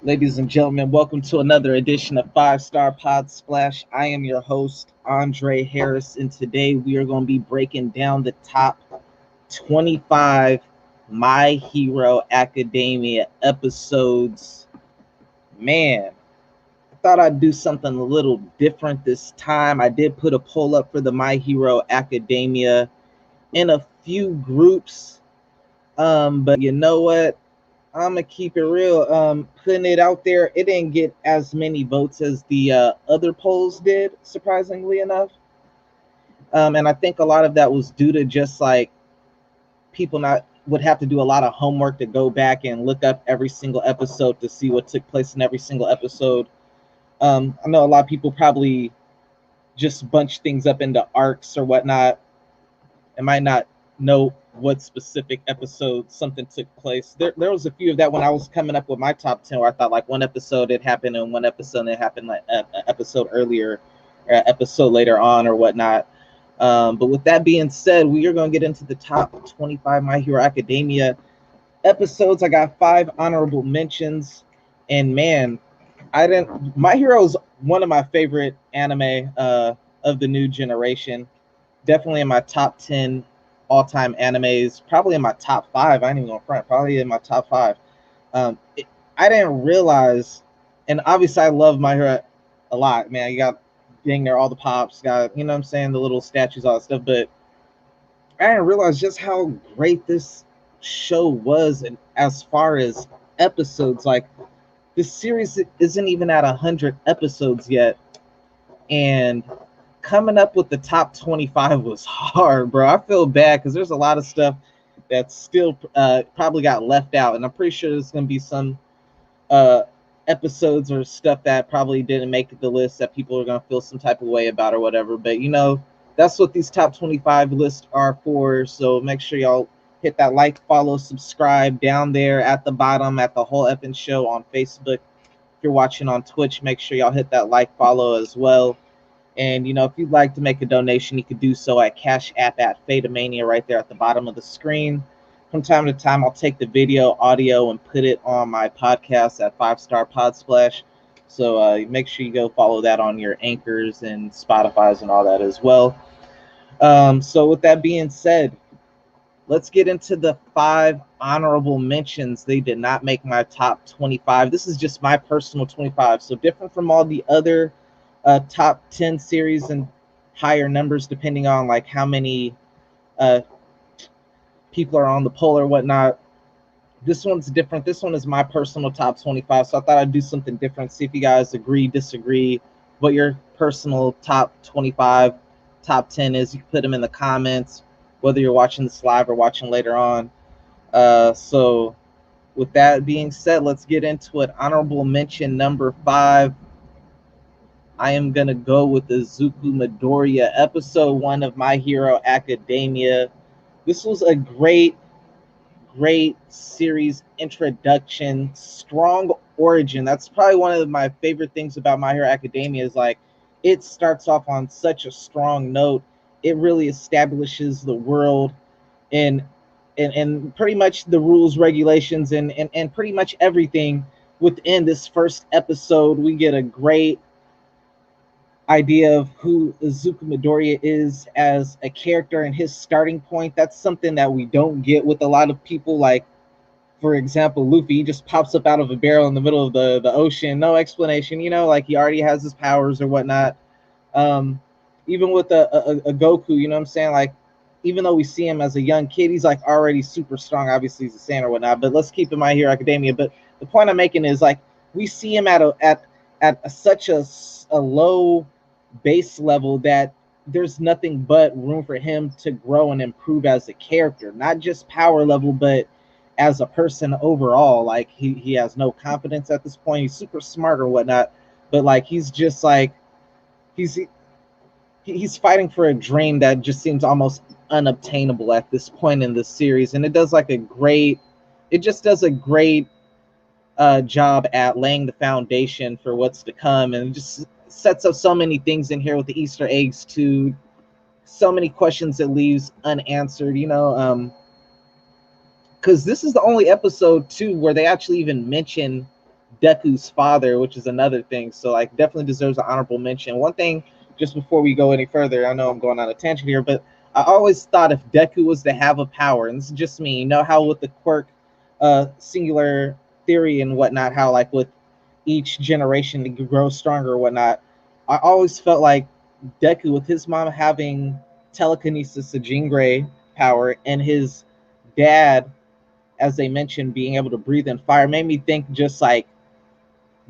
Ladies and gentlemen, welcome to another edition of Five Star Pod Splash. I am your host, Andre Harris, and today we are going to be breaking down the top 25 My Hero Academia episodes. Man, I thought I'd do something a little different this time. I did put a poll up for the My Hero Academia in a few groups, but you know what? I'm gonna keep it real. Putting it out there, it didn't get as many votes as the other polls did, surprisingly enough. And I think a lot of that was due to just like people not would have to do a lot of homework to go back and look up every single episode to see what took place in every single episode. I know a lot of people probably just bunch things up into arcs or whatnot and might not know what specific episode something took place. There was a few of that when I was coming up with my top 10 where I thought like one episode it happened and one episode it happened like an episode earlier or an episode later on or whatnot. But with that being said, we are going to get into the top 25 My Hero Academia episodes. I got 5 honorable mentions, and man, I didn't. My Hero is one of my favorite anime of the new generation. Definitely in my top 10 all-time animes. Probably in my top 5. I ain't even going front. Probably in my top 5. I didn't realize, and obviously I love My Hero a lot, man. You got dang there all the pops, got you know what I'm saying, the little statues, all that stuff. But I didn't realize just how great this show was, and as far as episodes, like this series isn't even at 100 episodes yet, and coming up with the top 25 was hard, bro. I feel bad because there's a lot of stuff that still probably got left out, and I'm pretty sure there's going to be some uh, episodes or stuff that probably didn't make the list that people are going to feel some type of way about or whatever. But you know, that's what these top 25 lists are for. So make sure y'all hit that like, follow, subscribe down there at the bottom at the Whole Effing Show on Facebook. If you're watching on Twitch, make sure y'all hit that like, follow as well. And you know, if you'd like to make a donation, you could do so at Cash App at Fatamania right there at the bottom of the screen. From time to time, I'll take the video, audio, and put it on my podcast at 5 Star Pod Splash. So make sure you go follow that on your Anchors and Spotify's and all that as well. So with that being said, let's get into the 5 honorable mentions. They did not make my top 25. This is just my personal 25. So different from all the other top 10 series and higher numbers depending on like how many uh, people are on the poll or whatnot. This one's different. This one is my personal top 25. So I thought I'd do something different. See if you guys agree, disagree, what your personal top 25, top 10 is. You can put them in the comments, whether you're watching this live or watching later on. So with that being said, let's get into it. Honorable mention number 5. I am going to go with the Izuku Midoriya episode 1 of My Hero Academia. This was a great series introduction, strong origin. That's probably one of my favorite things about My Hero Academia is like it starts off on such a strong note. It really establishes the world and pretty much the rules, regulations, and pretty much everything within this first episode. We get a great idea of who Izuku Midoriya is as a character and his starting point. That's something that we don't get with a lot of people. Like, for example, Luffy, he just pops up out of a barrel in the middle of the ocean, no explanation, you know, like he already has his powers or whatnot. Even with a Goku, you know what I'm saying? Like, even though we see him as a young kid, he's like already super strong. Obviously, he's a Saiyan or whatnot. But let's keep in mind here, Academia. But the point I'm making is like we see him at such a low base level that there's nothing but room for him to grow and improve as a character, not just power level, but as a person overall. Like he has no confidence at this point. He's super smart or whatnot, but like he's just like he's he's fighting for a dream that just seems almost unobtainable at this point in the series. And it just does a great job at laying the foundation for what's to come, and just sets up so many things in here with the Easter eggs too. So many questions that leaves unanswered, you know, because this is the only episode too where they actually even mention Deku's father, which is another thing. So like definitely deserves an honorable mention. One thing, just before we go any further, I know I'm going on a tangent here, but I always thought if Deku was to have a power, and this is just me, you know how with the quirk, singular theory and whatnot, how like with each generation to grow stronger or whatnot, I always felt like Deku with his mom having telekinesis to Jean Grey power and his dad, as they mentioned, being able to breathe in fire made me think just like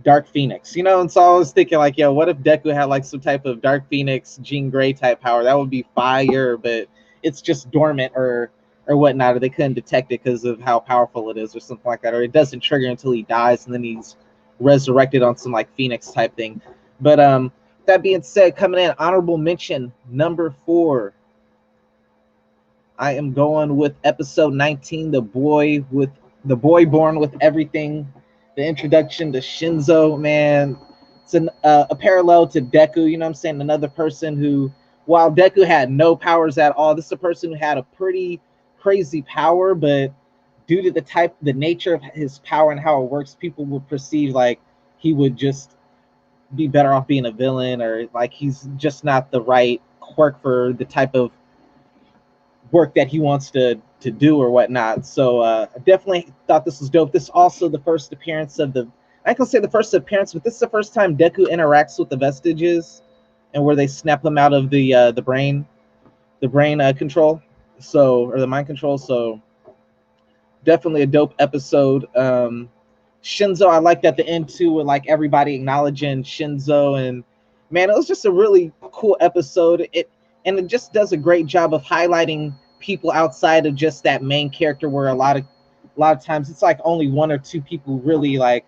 Dark Phoenix, you know. And so I was thinking like, yo, what if Deku had like some type of Dark Phoenix, Jean Grey type power? That would be fire, but it's just dormant or whatnot, or they couldn't detect it because of how powerful it is, or something like that, or it doesn't trigger until he dies and then he's resurrected on some like Phoenix type thing. But that being said, coming in honorable mention number 4, I am going with episode 19, the boy born with everything. The introduction to Shinzo, man, it's a parallel to Deku. You know what I'm saying? Another person who, while Deku had no powers at all, this is a person who had a pretty crazy power, but due to the nature of his power and how it works, people would perceive like he would just be better off being a villain, or like he's just not the right quirk for the type of work that he wants to do or whatnot. So I definitely thought this was dope. This is also the first appearance of the, I can say the first appearance, but this is the first time Deku interacts with the vestiges, and where they snap them out of the brain control, so, or the mind control. So definitely a dope episode. Shinzo, I liked at the end too, with like everybody acknowledging Shinzo, and man, it was just a really cool episode. It just does a great job of highlighting people outside of just that main character, where a lot of times it's like only one or two people really like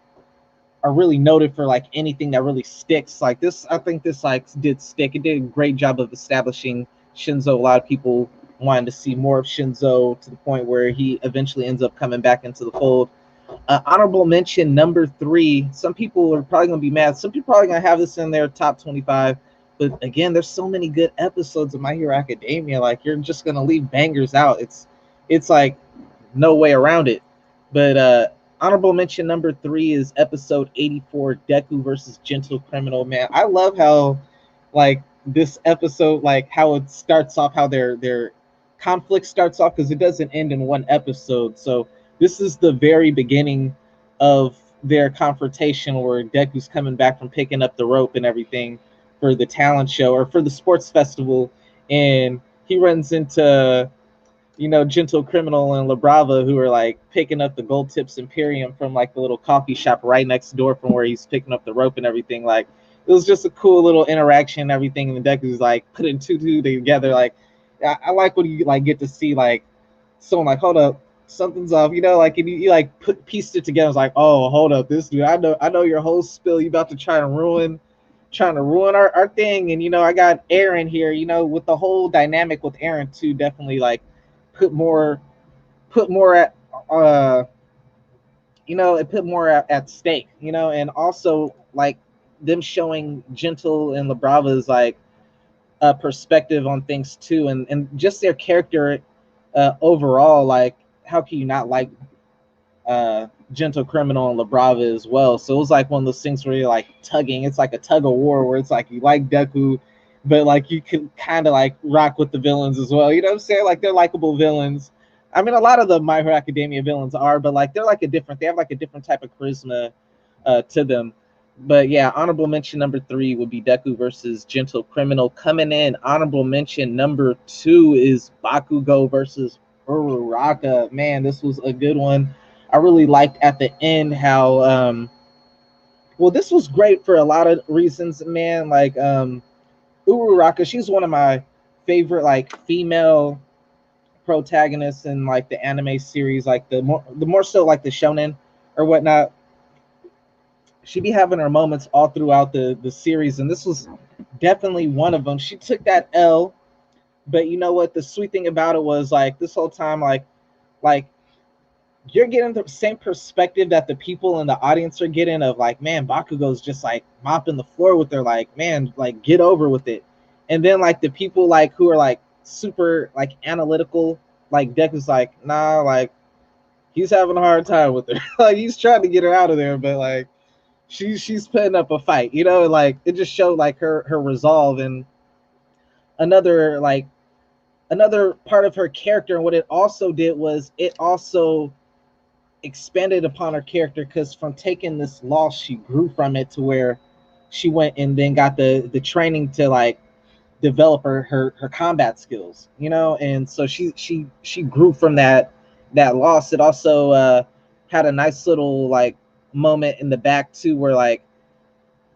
are really noted for like anything that really sticks. Like this, I think this like did stick. It did a great job of establishing Shinzo. A lot of people wanted to see more of Shinzo, to the point where he eventually ends up coming back into the fold. Honorable mention number 3. Some people are probably going to be mad. Some people are probably going to have this in their top 25. But again, there's so many good episodes of My Hero Academia. Like, you're just going to leave bangers out. It's like no way around it. But honorable mention number 3 is episode 84, Deku versus Gentle Criminal. Man, I love how like this episode, like how it starts off, how their conflict starts off, because it doesn't end in one episode. So this is the very beginning of their confrontation, where Deku's coming back from picking up the rope and everything for the talent show, or for the sports festival, and he runs into, you know, Gentle Criminal and La Brava, who are like picking up the Gold Tips Imperium from like the little coffee shop right next door from where he's picking up the rope and everything. Like, it was just a cool little interaction and everything, and the Deku's like putting two together. Like, I like when you like get to see like someone like, hold up, something's off, you know, like, and you like pieced it together. It's like, oh, hold up, this dude, I know your whole spill. You about to try to ruin our thing. And you know, I got Aaron here, you know, with the whole dynamic with Aaron too, definitely like put more at you know, it put more at stake, you know. And also like them showing Gentle and La Brava's like perspective on things too, and just their character overall. Like, how can you not like Gentle Criminal and La Brava as well? So it was like one of those things where you're like tugging. It's like a tug of war, where it's like you like Deku, but like you can kind of like rock with the villains as well. You know what I'm saying? Like, they're likable villains. I mean, a lot of the My Hero Academia villains are, but like they're like they have like a different type of charisma to them. But yeah, honorable mention number 3 would be Deku versus Gentle Criminal. Coming in, honorable mention number 2 is Bakugo versus Uraraka. Man, this was a good one. I really liked at the end how well, this was great for a lot of reasons, man. Like Uraraka, she's one of my favorite like female protagonists in like the anime series, like the more so like the shonen or whatnot. She be having her moments all throughout the series, and this was definitely one of them. She took that L, but you know what? The sweet thing about it was like this whole time, like you're getting the same perspective that the people in the audience are getting, of like, man, Bakugo's just like mopping the floor with her, like, man, like get over with it. And then like the people like who are like super like analytical, like Deku's like, nah, like he's having a hard time with her. Like, he's trying to get her out of there, but like she's putting up a fight, you know, like it just showed like her resolve. And another like another part of her character, and what it also did was it also expanded upon her character, because from taking this loss she grew from it to where she went and then got the training to like develop her combat skills, you know. And so she grew from that loss. It also had a nice little like moment in the back too, where like,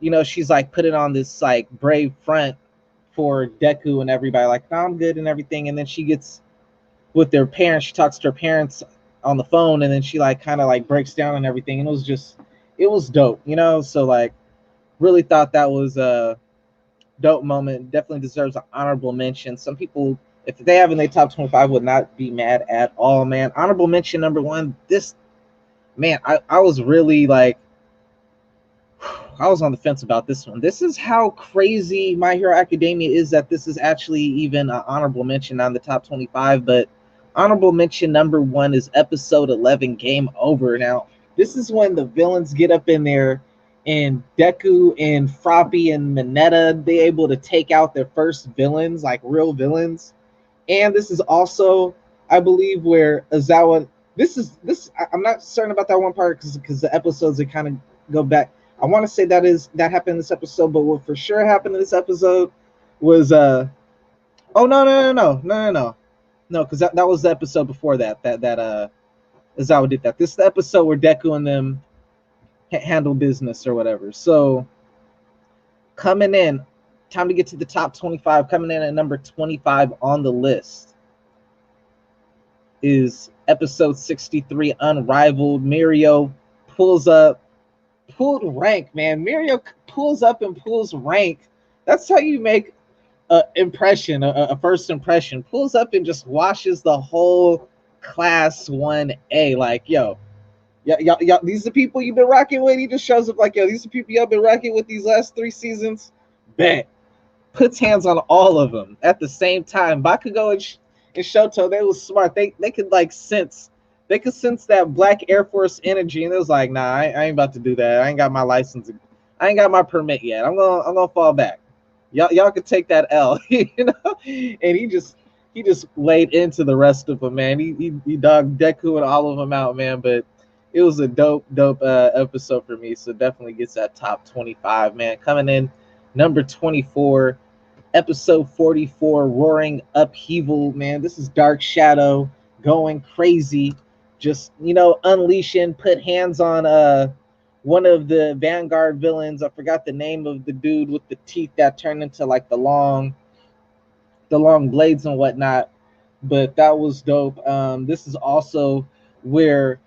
you know, she's like putting on this like brave front for Deku and everybody, like, no, I'm good and everything. And then she gets with their parents, she talks to her parents on the phone, and then she like kind of like breaks down and everything. And it was dope, you know. So like really thought that was a dope moment. Definitely deserves an honorable mention. Some people, if they have in their top 25, would not be mad at all, man. Honorable mention number one, this, man, I was really like, I was on the fence about this one. This is how crazy My Hero Academia is, that this is actually even an honorable mention on the top 25. But honorable mention number one is episode 11, Game Over. Now, this is when the villains get up in there, and Deku and Froppy and Mineta, they able to take out their first villains, like real villains. And this is also, I believe, where Aizawa, I'm not certain about that one part, because the episodes, they kind of go back. I want to say that happened in this episode, but what for sure happened in this episode was oh, no, because that was the episode before that Aizawa did that. This is the episode where Deku and them handle business or whatever. So coming in, time to get to the top 25. Coming in at number 25 on the list is episode 63, Unrivaled. Mirio pulled rank, man. Mirio pulls up and pulls rank. That's how you make a impression, a first impression. Pulls up and just washes the whole class 1A. Like, yo, y'all, these are the people you've been rocking with. He just shows up like, yo, these are the people y'all been rocking with these last 3 seasons. Bet. Puts hands on all of them at the same time. Bakugo and Shoto, they was smart. They could like sense. They could sense that Black Air Force energy, and it was like, nah, I ain't about to do that. I ain't got my license. I ain't got my permit yet. I'm gonna fall back. Y'all could take that L, you know. And he just laid into the rest of them, man. He dogged Deku and all of them out, man. But it was a dope episode for me. So definitely gets that top 25, man. Coming in number 24, episode 44, Roaring Upheaval, man. This is Dark Shadow going crazy, just, you know, unleashing, put hands on one of the Vanguard villains. I forgot the name of the dude with the teeth that turned into like the long blades and whatnot, but that was dope. This is also where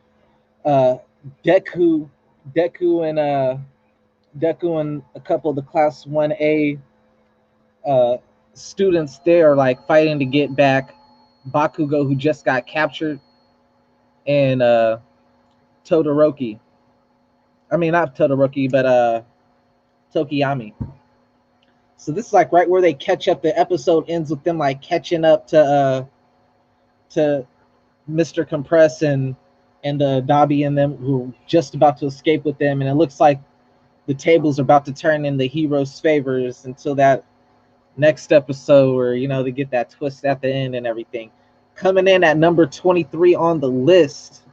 Deku and a couple of the class 1A students there are like fighting to get back Bakugo, who just got captured, and Todoroki. I mean, not Todoroki, but Tokiyami. So this is like right where they catch up. The episode ends with them like catching up to Mr. Compress and Dabi and them, who are just about to escape with them. And it looks like the tables are about to turn in the heroes' favors until that next episode where, you know, they get that twist at the end and everything. Coming in at number 23 on the list,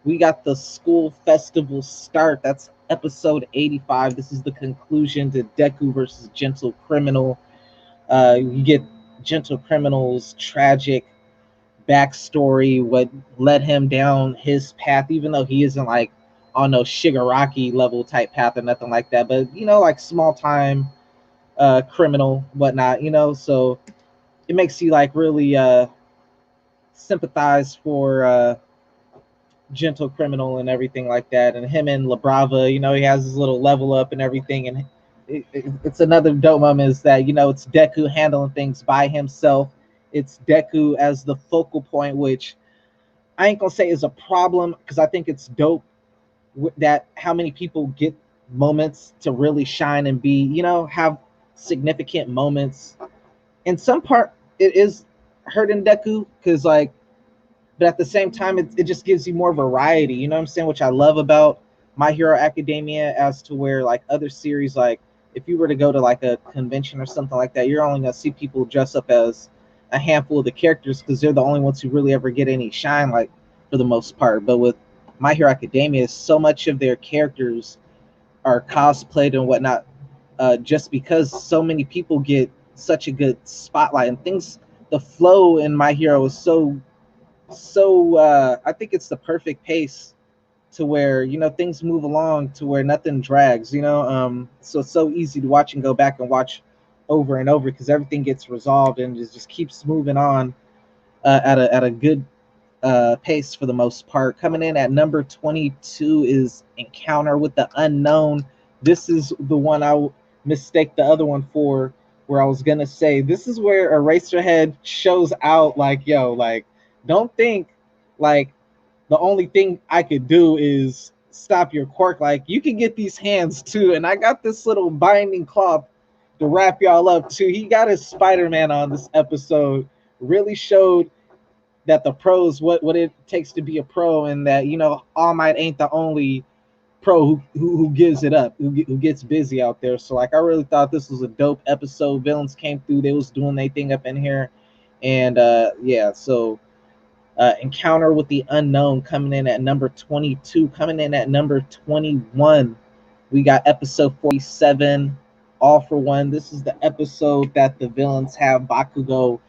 we got the school festival start. That's episode 85. This is the conclusion to Deku versus Gentle Criminal. You get Gentle Criminal's tragic backstory, what led him down his path, even though he isn't like on no Shigaraki level type path or nothing like that, but, you know, like small time criminal, whatnot, you know. So it makes you like really sympathize for Gentle Criminal and everything like that. And him and La Brava, you know, he has his little level up and everything. And it's another dope moment is that, you know, it's Deku handling things by himself. It's Deku as the focal point, which I ain't gonna say is a problem, because I think it's dope that how many people get moments to really shine and be, you know, have significant moments. In some part, it is hurting Deku, because like, but at the same time, it just gives you more variety, you know what I'm saying, which I love about My Hero Academia as to where like other series, like if you were to go to like a convention or something like that, you're only gonna see people dress up as a handful of the characters because they're the only ones who really ever get any shine, like for the most part. But with My Hero Academia, so much of their characters are cosplayed and whatnot, just because so many people get such a good spotlight and things. The flow in My Hero is so I think it's the perfect pace to where things move along to where nothing drags. So it's so easy to watch and go back and watch over and over because everything gets resolved and just keeps moving on at a good pace for the most part. Coming in at number 22 is Encounter with the Unknown. This is the one I mistake the other one for, where I was gonna say this is where Eraserhead shows out like, yo, like, don't think like the only thing I could do is stop your quirk. Like, you can get these hands too, and I got this little binding cloth to wrap y'all up too. He got his Spider-Man on this episode. Really showed that the pros, what it takes to be a pro, and that All Might ain't the only pro who gives it up, who gets busy out there. So like, I really thought this was a dope episode. Villains came through, they was doing their thing up in here, and yeah. So Encounter with the Unknown coming in at number 22. Coming in at number 21, we got episode 47, All for One. This is the episode that the villains have Bakugo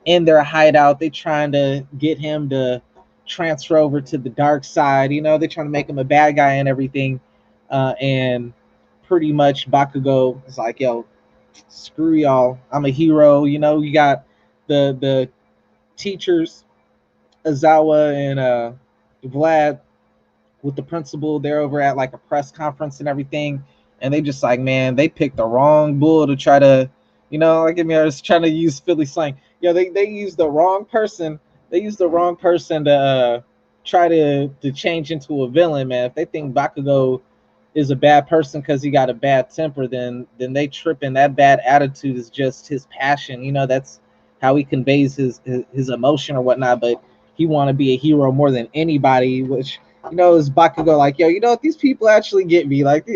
in their hideout. They trying to get him to transfer over to the dark side. They're trying to make him a bad guy and everything. And pretty much Bakugo is like, yo, screw y'all. I'm a hero. You got the teachers, Azawa and Vlad, with the principal. They're over at like a press conference and everything, and they just like, man, they picked the wrong bull to try to, like, I was trying to use Philly slang. They used the wrong person. They used the wrong person to try to change into a villain, man. If they think Bakugo is a bad person because he got a bad temper, then they tripping. That bad attitude is just his passion. That's how he conveys his emotion or whatnot. But he want to be a hero more than anybody, which is Bakugo like, yo, what, these people actually get me. Like,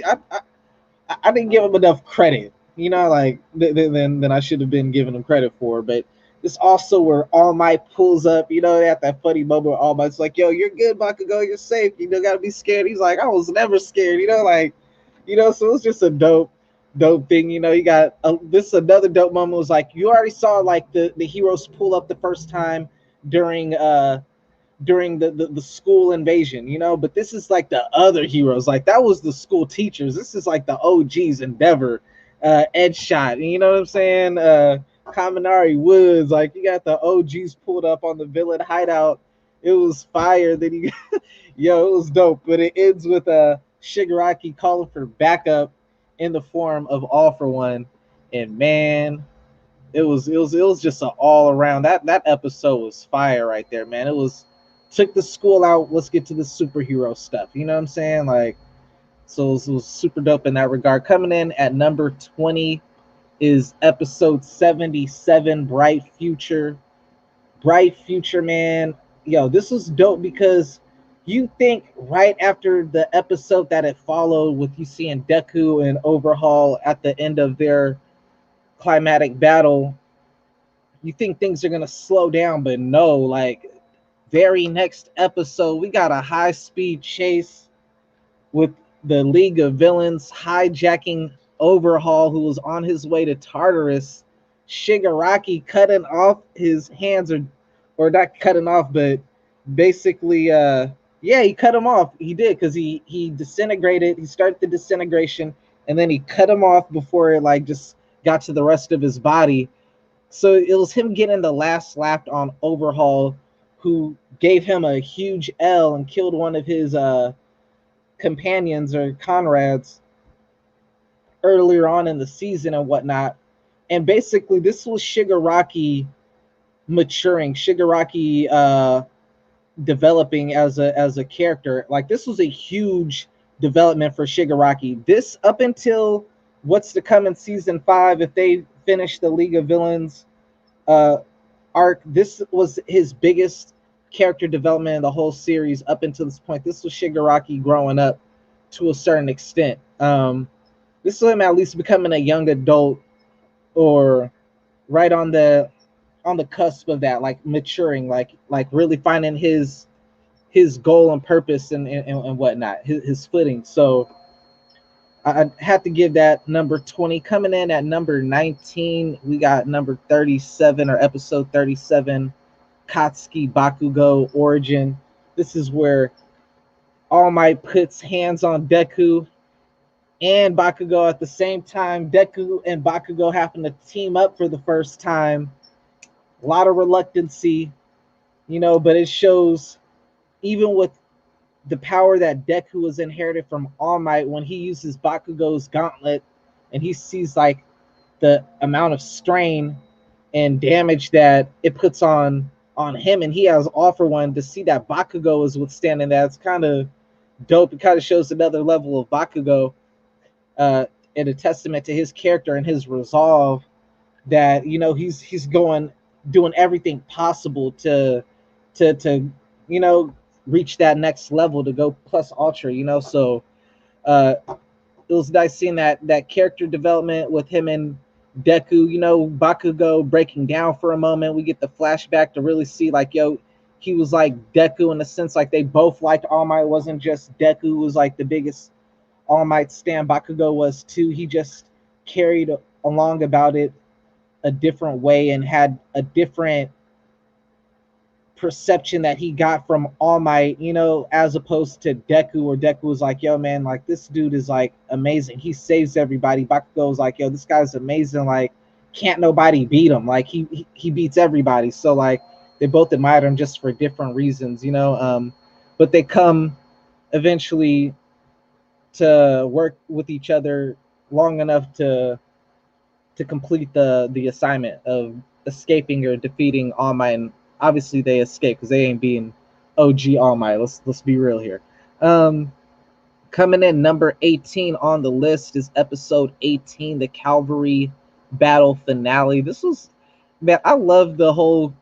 I didn't give him enough credit, like than I should have been giving him credit for. But it's also where All Might pulls up, at that funny moment where All Might's like, yo, you're good, Bakugo, you're safe. You don't gotta be scared. He's like, I was never scared, like, so it's just a dope thing. You got this is another dope moment. Was like, you already saw like the heroes pull up the first time during the school invasion, but this is like the other heroes. Like, that was the school teachers. This is like the OGs, Endeavor, Ed Shot, you know what I'm saying? Kaminari Woods, like, you got the OGs pulled up on the villain hideout. It was fire. Then you yo, it was dope. But it ends with Shigaraki calling for backup in the form of All for One. And man, it was just an all around, that episode was fire right there, man. It was, took the school out, let's get to the superhero stuff, you know what I'm saying? Like, so it was super dope in that regard. Coming in at number 20 is episode 77, Bright Future. Bright Future, man, yo, this was dope because you think right after the episode that it followed with you seeing Deku and Overhaul at the end of their climatic battle, you think things are gonna slow down, but no. Like, very next episode, we got a high-speed chase with the League of Villains hijacking Overhaul, who was on his way to Tartarus. Shigaraki cutting off his hands, or not cutting off, but basically, yeah, he cut him off. He did, because he disintegrated. He started the disintegration, and then he cut him off before it like just got to the rest of his body. So it was him getting the last slap on Overhaul, who gave him a huge L and killed one of his companions or comrades earlier on in the season and whatnot. And basically, this was Shigaraki maturing, Shigaraki developing as a character. Like, this was a huge development for Shigaraki. This, up until what's to come in season 5, if they finish the League of Villains arc, this was his biggest character development in the whole series up until this point. This was Shigaraki growing up to a certain extent. This is him at least becoming a young adult, or right on the cusp of that, like maturing, like really finding his goal and purpose and whatnot, his footing. So I have to give that number 20. Coming in at number 19, we got number 37, or episode 37, Katsuki Bakugo Origin. This is where All Might puts hands on Deku and Bakugo at the same time. Deku and Bakugo happen to team up for the first time. A lot of reluctancy, but it shows, even with the power that Deku has inherited from All Might, when he uses Bakugo's gauntlet and he sees like the amount of strain and damage that it puts on him, and he has all for one, to see that Bakugo is withstanding that. It's kind of dope. It kind of shows another level of Bakugo, and a testament to his character and his resolve, that he's doing everything possible to reach that next level, to go plus ultra. So it was nice seeing that character development with him and Deku. Bakugo breaking down for a moment. We get the flashback to really see, like, he was like Deku in a sense, like they both liked All Might. It wasn't just Deku was like the biggest All Might stan, Bakugo was too. He just carried along about it a different way and had a different perception that he got from All Might, as opposed to Deku, where Deku was like, yo, man, like, this dude is like amazing. He saves everybody. Bakugo was like, yo, this guy's amazing. Like, can't nobody beat him. Like, he beats everybody. So like, they both admired him just for different reasons, but they come eventually to work with each other long enough to complete the assignment of escaping or defeating All Might. And obviously they escape because they ain't being OG All Might. Let's be real here. Coming in number 18 on the list is episode 18, the Cavalry battle finale. This was, man, I love the whole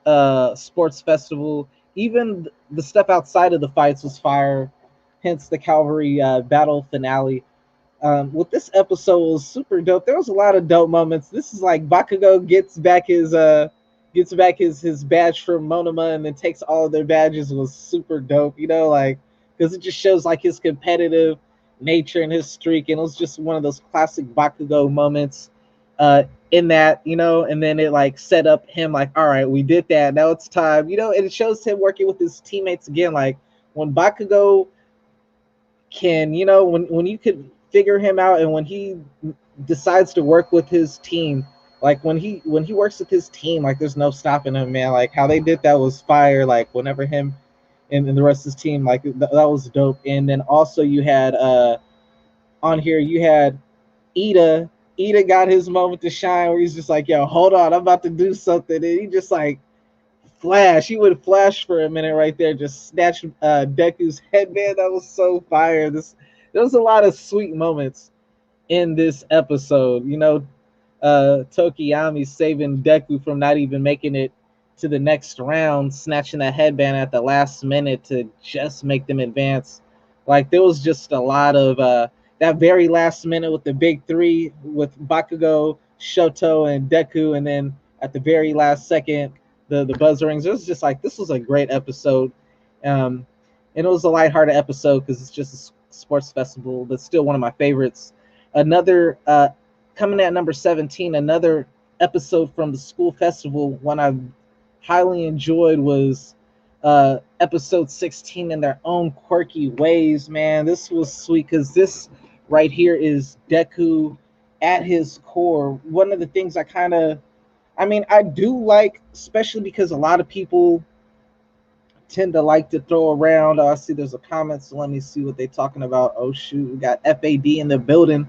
sports festival. Even the stuff outside of the fights was fire. Hence the Cavalry battle finale. With this episode was super dope. There was a lot of dope moments. This is like Bakugo gets back his badge from Monoma, and then takes all of their badges. Was super dope, like, because it just shows like his competitive nature and his streak, and it was just one of those classic Bakugo moments in that, and then it like set up him like, all right, we did that, now it's time, and it shows him working with his teammates again. Like, when Bakugo can, when you could figure him out, and when he decides to work with his team, like when he works with his team, like there's no stopping him, man. Like how they did that was fire. Like whenever him and the rest of his team, like that was dope. And then also you had on here, you had Ida. Ida got his moment to shine, where he's just like, yo, hold on, I'm about to do something. And he just like he would flash for a minute right there, just snatch Deku's headband. That was so fire. There was a lot of sweet moments in this episode. Tokiyami saving Deku from not even making it to the next round, snatching that headband at the last minute to just make them advance. Like, there was just a lot of that very last minute with the big three with Bakugo, Shoto, and Deku, and then at the very last second, the buzzer rings. It was just like, this was a great episode. And it was a lighthearted episode because it's just a sports festival, but still one of my favorites. Another coming at number 17, another episode from the school festival, one I highly enjoyed, was episode 16, In Their Own Quirky Ways. Man, this was sweet because this right here is Deku at his core. One of the things I do like, especially because a lot of people tend to like to throw around. I see there's a comment, so let me see what they're talking about. Oh shoot, we got FAD in the building.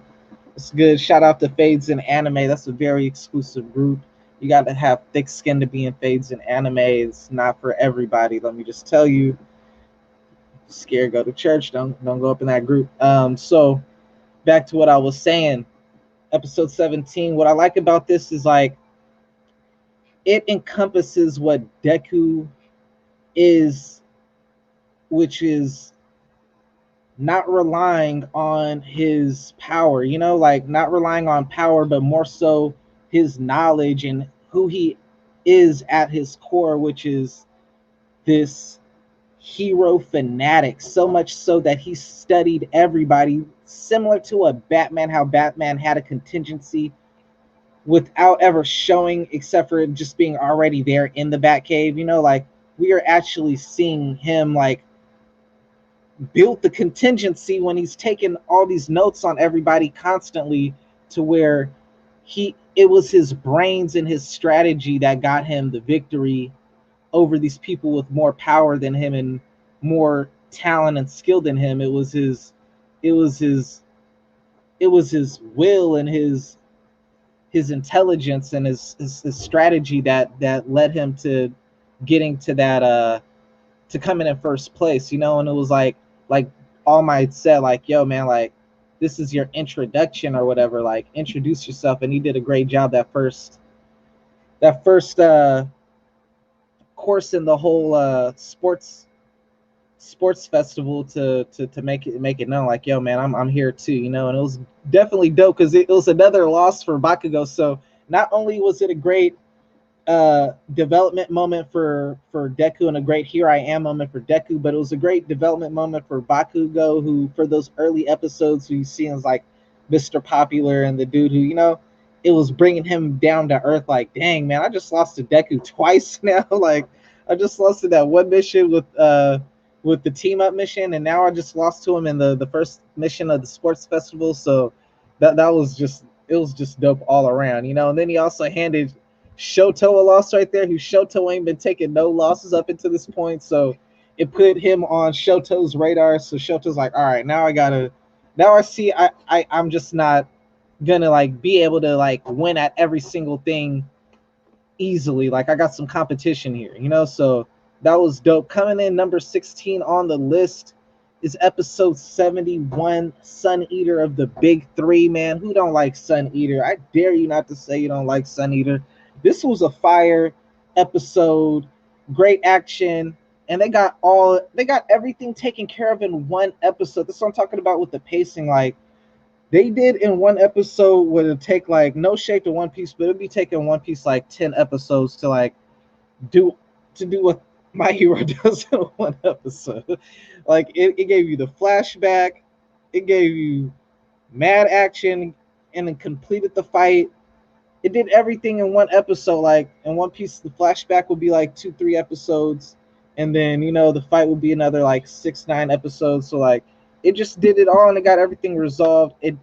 It's good. Shout out to Fades in Anime. That's a very exclusive group. You got to have thick skin to be in Fades in Anime. It's not for everybody. Let me just tell you. Scared, go to church. Don't go up in that group. So back to what I was saying. Episode 17. What I like about this is like it encompasses what Deku is, which is not relying on his power, you know, like not relying on power, but more so his knowledge and who he is at his core, which is this hero fanatic, so much so that he studied everybody, similar to a Batman, how Batman had a contingency without ever showing, except for just being already there in the Batcave. You know, like we are actually seeing him like build the contingency when he's taking all these notes on everybody constantly, to where it was his brains and his strategy that got him the victory over these people with more power than him and more talent and skill than him. It was his it was his will and his intelligence and his strategy that led him to getting to that to coming in first place, you know. And it was like All Might said, like, yo man, like this is your introduction or whatever, like introduce yourself. And he did a great job that first course in the whole sports festival to make it known, like, yo man, I'm here too, you know. And it was definitely dope because it was another loss for Bakugo. So not only was it a great development moment for Deku and a great here I am moment for Deku, but it was a great development moment for Bakugo, who for those early episodes who you see as like Mr. Popular and the dude who, you know, it was bringing him down to earth. Like, dang man, I just lost to Deku twice now. Like I just lost to that one mission with the team up mission, and now I just lost to him in the first mission of the sports festival. So that was just, it was just dope all around, you know. And then he also handed Shoto a loss right there, who Shoto ain't been taking no losses up until this point. So it put him on Shoto's radar. So Shoto's like, all right, now I see I'm just not gonna like be able to like win at every single thing easily. Like I got some competition here, you know. So that was dope. Coming in number 16 on the list is episode 71, Suneater of the Big Three. Man, who don't like Suneater? I dare you not to say you don't like Suneater. This was a fire episode, great action, and they got everything taken care of in one episode. That's what I'm talking about with the pacing. Like they did in one episode would it take like no shape to One Piece, but it'd be taking One Piece like 10 episodes to like do what My Hero does in one episode. Like it gave you the flashback, it gave you mad action, and then completed the fight. It did everything in one episode. Like in One Piece, the flashback would be like 2-3 episodes, and then, you know, the fight would be another like 6-9 episodes. So like it just did it all, and it got everything resolved. It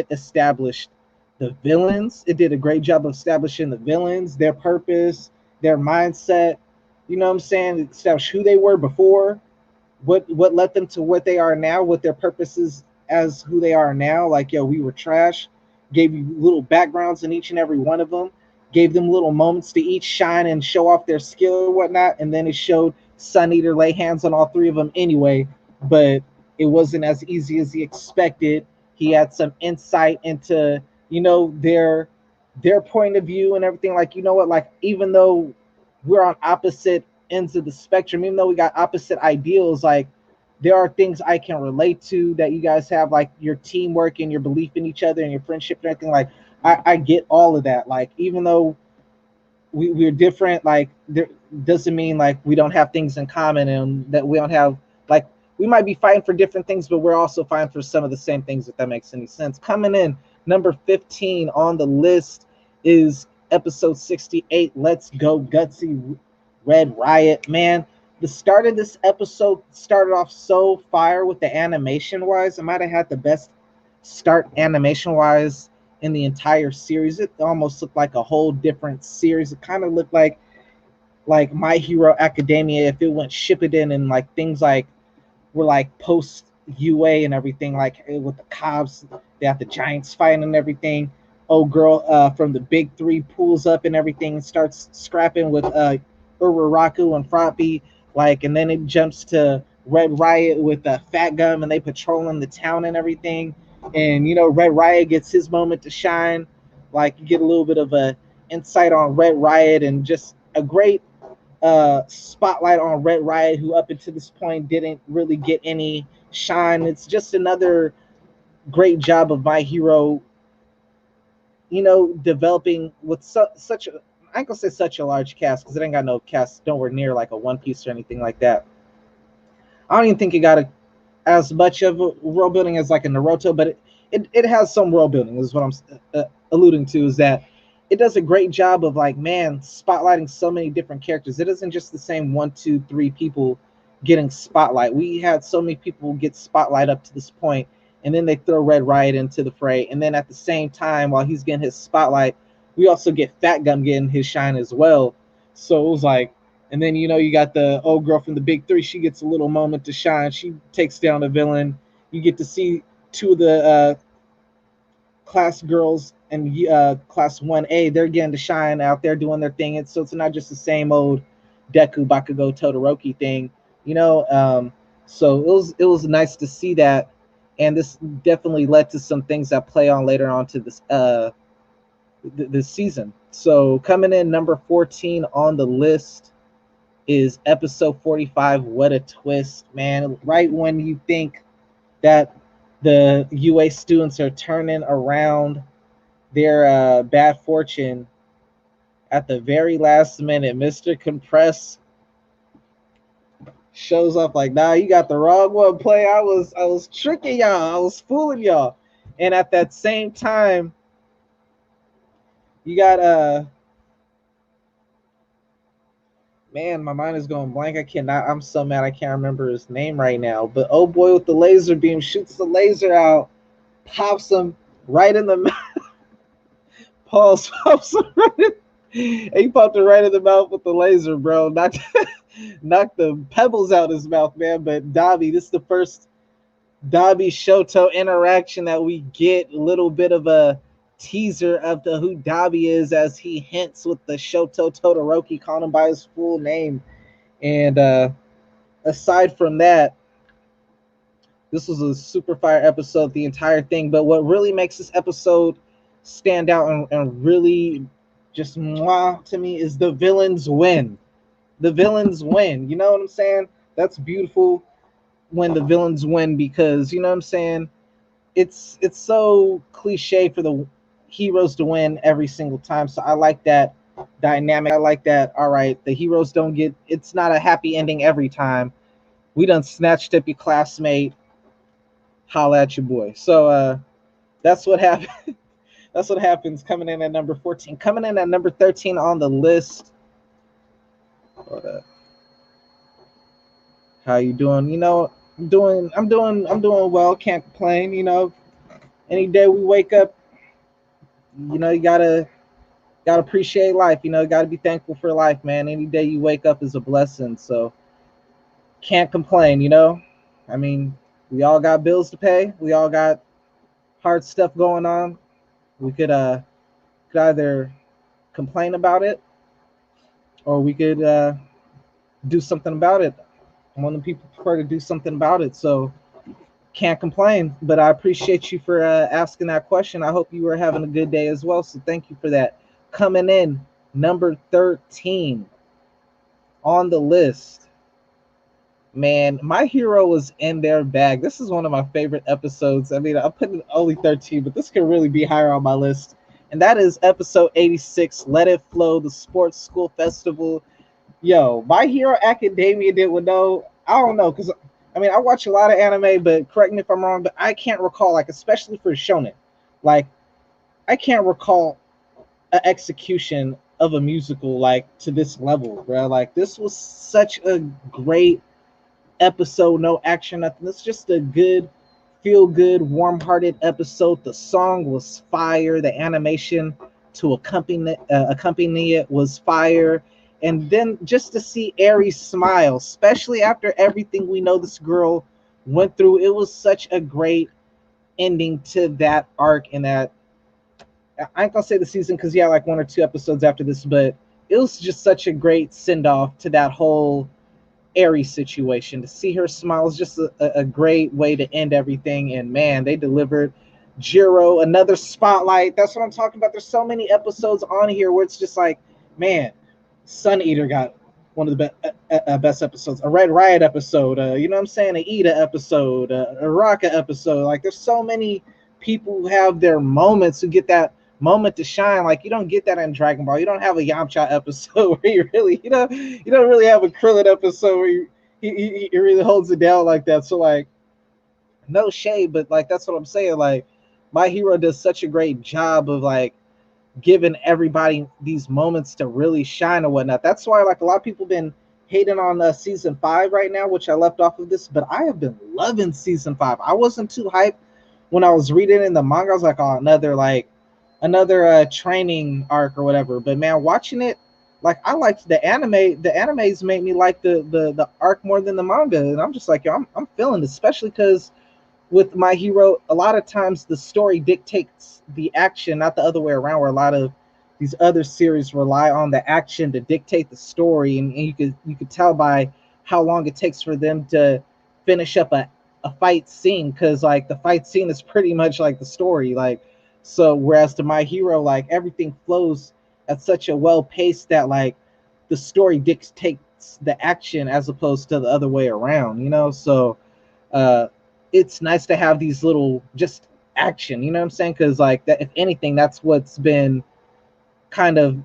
established the villains. It did a great job of establishing the villains, their purpose, their mindset. You know what I'm saying? It established who they were before, what led them to what they are now, what their purposes as who they are now. Like, yo, we were trash. Gave you little backgrounds in each and every one of them, gave them little moments to each shine and show off their skill or whatnot. And then it showed Suneater lay hands on all three of them anyway, but it wasn't as easy as he expected. He had some insight into, you know, their point of view and everything. Like, you know what, like even though we're on opposite ends of the spectrum, even though we got opposite ideals, like there are things I can relate to that you guys have, like your teamwork and your belief in each other and your friendship and everything. Like I get all of that. Like even though we're different, like there doesn't mean like we don't have things in common and that we don't have, like we might be fighting for different things, but we're also fighting for some of the same things, if that makes any sense. Coming in number 15 on the list is episode 68, Let's Go Gutsy, Red Riot. Man, the start of this episode started off so fire with the animation wise. It might have had the best start animation wise in the entire series. It almost looked like a whole different series. It kind of looked like My Hero Academia if it went Shippuden, and like things like were like post UA and everything, like with the cops, they have the giants fighting and everything. Oh girl from the Big Three pulls up and everything and starts scrapping with Uraraka and Froppy, like, and then it jumps to Red Riot with Fat Gum, and they patrolling the town and everything. And you know, Red Riot gets his moment to shine. Like you get a little bit of a insight on Red Riot, and just a great spotlight on Red Riot, who up until this point didn't really get any shine. It's just another great job of My Hero, developing with such a, I ain't gonna say such a large cast because it ain't got no cast nowhere near like a One Piece or anything like that. I don't even think it got as much of a world building as like a Naruto, but it has some world building. Is what I'm alluding to. Is that it does a great job of like, man, spotlighting so many different characters. It isn't just the same 1, 2, 3 people getting spotlight. We had so many people get spotlight up to this point, and then they throw Red Riot into the fray, and then at the same time, while he's getting his spotlight, we also get Fat Gum getting his shine as well. So it was like, and then you got the old girl from the Big Three. She gets a little moment to shine. She takes down a villain. You get to see two of the class girls and class 1A. They're getting to shine out there doing their thing. So it's not just the same old Deku, Bakugo, Todoroki thing, So it was nice to see that, and this definitely led to some things that play on later on to this season. So coming in number 14 on the list is episode 45. What a twist, man. Right when you think that the UA students are turning around their bad fortune, at the very last minute, Mr. Compress shows up like, nah, you got the wrong one play. I was tricking y'all. I was fooling y'all. And at that same time, you got man, my mind is going blank. I'm so mad I can't remember his name right now. But oh boy with the laser beam shoots the laser out, pops him right in the mouth. Pops him right in. He popped it right in the mouth with the laser, bro. Knocked the pebbles out his mouth, man. But Dabi, this is the first Dabi Shoto interaction that we get. A little bit of a teaser of who Dabi is, as he hints with the Shoto Todoroki, calling him by his full name. And aside from that, this was a super fire episode, the entire thing. But what really makes this episode stand out and really just mwah to me is the villains win. The villains win. You know what I'm saying? That's beautiful when the villains win, because you know what I'm saying? It's so cliche for the heroes to win every single time. So I like that dynamic. I like that, all right, the heroes don't get, it's not a happy ending every time. We done snatched up your classmate. Holla at your boy. So that's what happened. That's what happens coming in at number 14. Coming in at number 13 on the list. Hold up. How you doing? I'm doing well. Can't complain. Any day we wake up, you gotta appreciate life. You gotta be thankful for life, man. Any day you wake up is a blessing. So can't complain. I mean, we all got bills to pay. We all got hard stuff going on. We could either complain about it, or we could do something about it. I'm one of the people who prefer to do something about it, so can't complain. But I appreciate you for asking that question. I hope you were having a good day as well, so thank you for that. Coming in number 13 on the list, man, My Hero was in their bag. This is one of my favorite episodes. I mean, I put it only 13, but this could really be higher on my list. And that is episode 86, Let It Flow, the Sports School Festival. Yo, My Hero Academia did what no, I don't know, because I mean, I watch a lot of anime, but correct me if I'm wrong, but I can't recall, like, especially for shonen, like, I can't recall an execution of a musical like to this level, bro. Like, this was such a great episode. No action, nothing. It's just a good, feel good, warm-hearted episode. The song was fire. The animation to accompany it was fire. And then just to see Aries smile, especially after everything we know this girl went through, it was such a great ending to that arc. And that, I ain't gonna say the season, because yeah, like 1 or 2 episodes after this, but it was just such a great send-off to that whole Aries situation. To see her smile is just a great way to end everything. And man, they delivered. Jiro, another spotlight. That's what I'm talking about. There's so many episodes on here where it's just like, man, Suneater got one of the best episodes, a Red Riot episode, you know what I'm saying, a Ida episode, a Uraraka episode. Like there's so many people who have their moments, who get that moment to shine. Like you don't get that in Dragon Ball. You don't have a Yamcha episode where you really, you know, you don't really have a Krillin episode where he really holds it down like that. So like, no shade, but like that's what I'm saying. Like My Hero does such a great job of like giving everybody these moments to really shine and whatnot. That's why like a lot of people been hating on season 5 right now, which I left off of this, but I have been loving season 5. I wasn't too hyped when I was reading in the manga. I was like, oh, another training arc or whatever. But man, watching it, like I liked the anime. The animes made me like the arc more than the manga, and I'm just like, yo, I'm feeling it, especially because with My Hero, a lot of times the story dictates the action, not the other way around, where a lot of these other series rely on the action to dictate the story, and you could tell by how long it takes for them to finish up a fight scene, because like the fight scene is pretty much like the story. Like so whereas to My Hero, like everything flows at such a well pace that like the story dictates the action as opposed to the other way around, you know. So it's nice to have these little just action, you know what I'm saying? Because like that, if anything, that's what's been kind of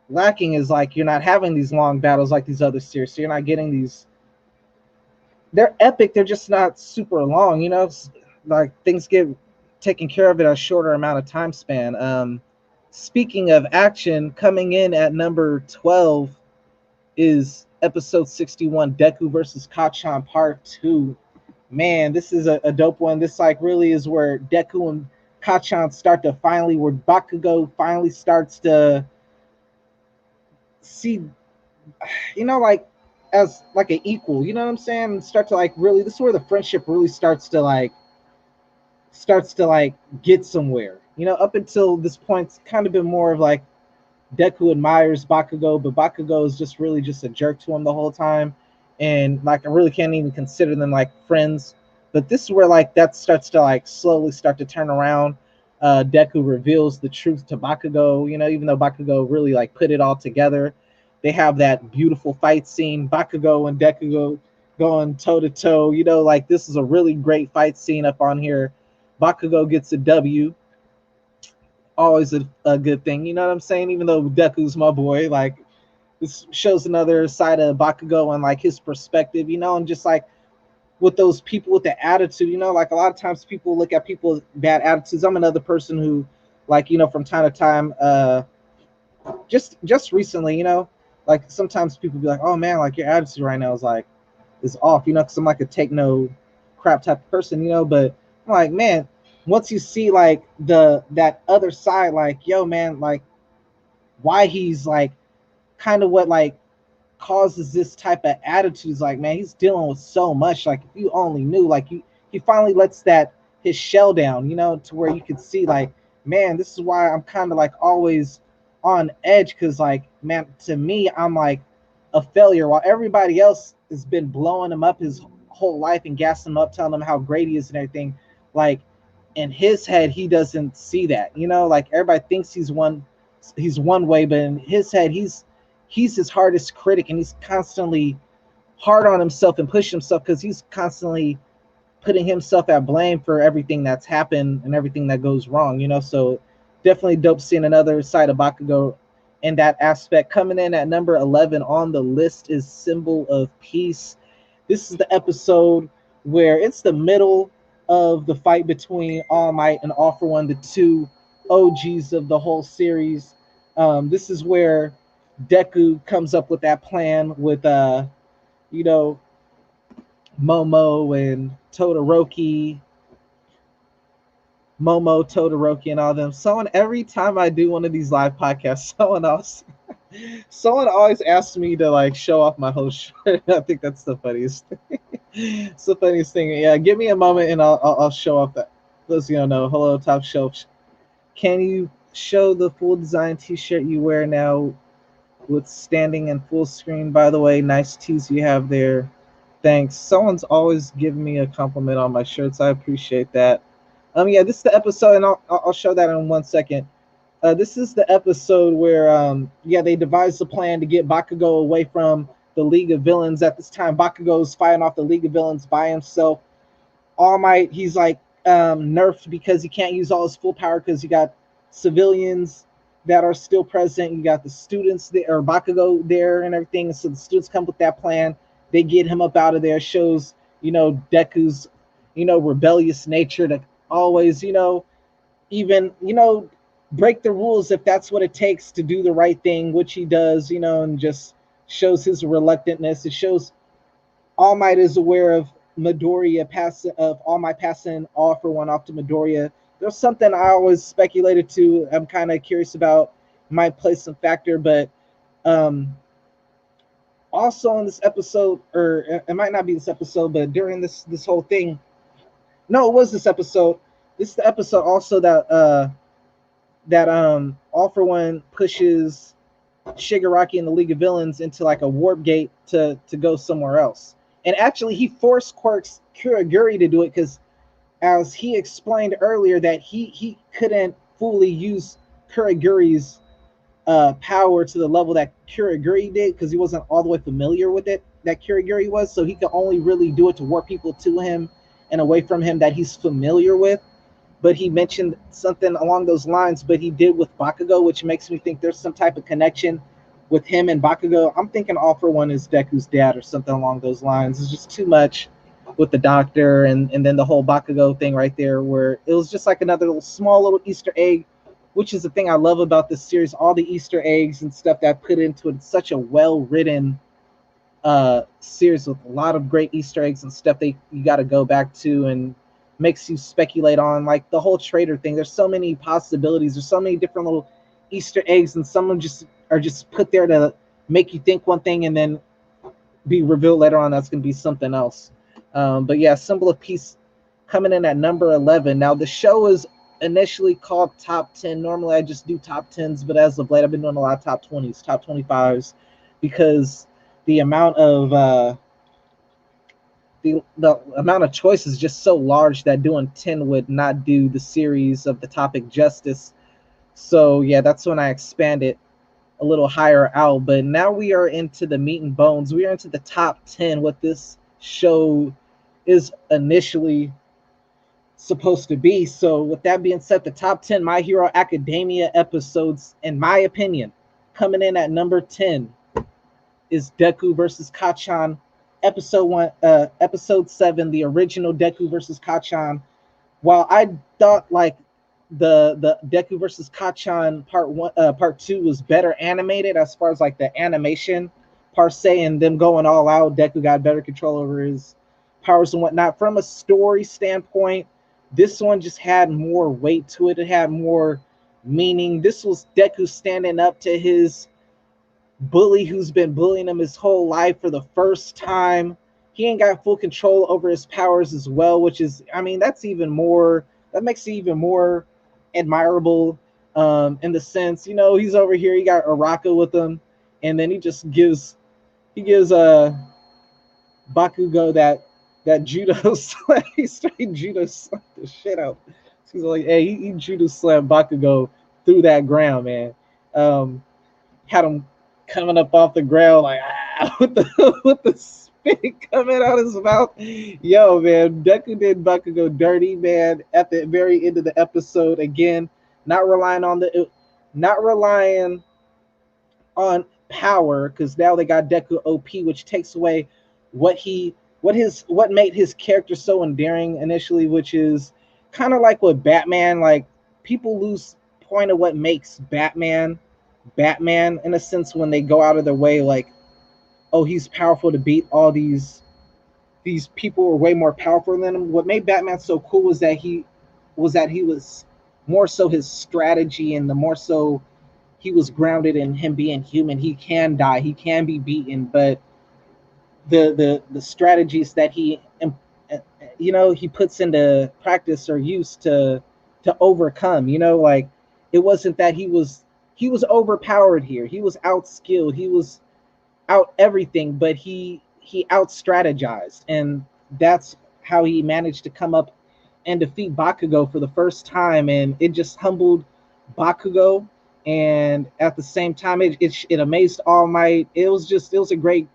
lacking, is like you're not having these long battles like these other series. So you're not getting these. They're epic. They're just not super long, you know. Like things get taken care of in a shorter amount of time span. Speaking of action, coming in at number 12 is episode 61, Deku versus Kacchan Part 2. Man, this is a dope one. This like really is where Deku and Kacchan start to finally, where Bakugo finally starts to see, you know, like as like an equal, you know what I'm saying? And start to like really, this is where the friendship really starts to get somewhere. You know, up until this point, it's kind of been more of like Deku admires Bakugo, but Bakugo is just really just a jerk to him the whole time. And like I really can't even consider them like friends. But this is where like that starts to like slowly start to turn around. Deku reveals the truth to Bakugo, you know, even though Bakugo really like put it all together. They have that beautiful fight scene, Bakugo and Deku going toe to toe. You know, like this is a really great fight scene up on here. Bakugo gets a W. Always a good thing, you know what I'm saying? Even though Deku's my boy, like this shows another side of Bakugo and like his perspective, you know, and just like with those people with the attitude, you know, like a lot of times people look at people with bad attitudes. I'm another person who, like, you know, from time to time, just recently, you know, like sometimes people be like, oh man, like your attitude right now is off, you know, because I'm like a take no crap type of person, you know, but I'm like, man, once you see like that other side, like, yo, man, like why he's like kind of what like causes this type of attitudes, like, man, he's dealing with so much. Like if you only knew, like he finally lets that his shell down, you know, to where you could see like, man, this is why I'm kind of like always on edge, because like, man, to me, I'm like a failure while everybody else has been blowing him up his whole life and gassing him up, telling him how great he is and everything. Like in his head, he doesn't see that, you know, like everybody thinks he's one way, but in his head, he's his hardest critic, and he's constantly hard on himself and pushing himself because he's constantly putting himself at blame for everything that's happened and everything that goes wrong, you know. So definitely dope seeing another side of Bakugo in that aspect. Coming in at number 11 on the list is Symbol of Peace. This is the episode where it's the middle of the fight between All Might and All For One, the two OGs of the whole series. This is where Deku comes up with that plan with you know, Momo, Todoroki, and all them. Every time I do one of these live podcasts, someone always asks me to like show off my whole shirt. I think that's the funniest thing. It's the funniest thing. Yeah, give me a moment and I'll show off that. Those of you don't know, hello, top shelf. Can you show the full design t-shirt you wear now with standing and full screen? By the way, nice tees you have there. Thanks. Someone's always giving me a compliment on my shirts. I appreciate that. Yeah, this is the episode, and I'll show that in 1 second. This is the episode where yeah, they devised a plan to get Bakugo away from the League of Villains. At this time, Bakugo's fighting off the League of Villains by himself. All Might, he's like nerfed because he can't use all his full power because you got civilians that are still present. You got the students there, or Bakugo there and everything. So the students come with that plan. They get him up out of there. Shows, Deku's, rebellious nature to always, even, break the rules if that's what it takes to do the right thing, which he does, and just shows his reluctantness. It shows All Might is aware of Midoriya All Might passing All for One off to Midoriya. There's something I always speculated to. I'm kind of curious about, might play some factor, but also in this episode, or it might not be this episode, but during this whole thing, no, it was this episode. This is the episode also that All for One pushes Shigaraki and the League of Villains into like a warp gate to go somewhere else. And actually, he forced Quirk's Kurogiri to do it because, as he explained earlier, that he couldn't fully use Kurogiri's power to the level that Kurogiri did because he wasn't all the way familiar with it, that Kurogiri was. So he could only really do it to warp people to him and away from him that he's familiar with. But he mentioned something along those lines, but he did with Bakugo, which makes me think there's some type of connection with him and Bakugo. I'm thinking All for One is Deku's dad or something along those lines. It's just too much with the doctor and then the whole Bakugo thing right there, where it was just like another small little Easter egg, which is the thing I love about this series, all the Easter eggs and stuff that put into it. It's such a well-written series with a lot of great Easter eggs and stuff that you got to go back to and makes you speculate on, like the whole traitor thing. There's so many possibilities. There's so many different little Easter eggs, and some of them are just put there to make you think one thing and then be revealed later on that's going to be something else. But yeah, Symbol of Peace coming in at number 11. Now the show is initially called Top 10. Normally I just do top 10s, but as of late I've been doing a lot of top 20s, top 25s, because the amount of the amount of choice is just so large that doing 10 would not do the series of the topic justice. So yeah, that's when I expanded a little higher out. But now we are into the meat and bones. We are into the top 10, what this show is initially supposed to be. So with that being said, the top 10 My Hero Academia episodes, in my opinion, coming in at number 10 is Deku versus Kacchan, episode 7, the original Deku versus Kacchan. While I thought like the Deku versus Kacchan part 2 was better animated as far as like the animation per se, and them going all out, Deku got better control over his powers and whatnot. From a story standpoint, this one just had more weight to it. It had more meaning. This was Deku standing up to his bully who's been bullying him his whole life for the first time. He ain't got full control over his powers as well, which is, I mean, that makes it even more admirable, in the sense, he's over here, he got Uraraka with him, and then he gives Bakugo that judo slam. He straight judo slammed the shit out. He's like, hey, he judo slammed Bakugo through that ground, man. Had him coming up off the ground like with the spit coming out his mouth. Yo, man, Deku did Bakugo dirty, man. At the very end of the episode, again, not relying on power, because now they got Deku OP, which takes away what made his character so endearing initially, which is kind of like with Batman. Like, people lose point of what makes Batman in a sense when they go out of their way, like, oh, he's powerful to beat all these people who are way more powerful than him. What made Batman so cool was that he was more so his strategy, and the more so he was grounded in him being human. He can die, he can be beaten, but the strategies that he puts into practice or use to overcome, like, it wasn't that he was overpowered here. He was outskilled. He was out everything, but he out strategized, and that's how he managed to come up and defeat Bakugo for the first time. And it just humbled Bakugo, and at the same time, it amazed All Might. It was a great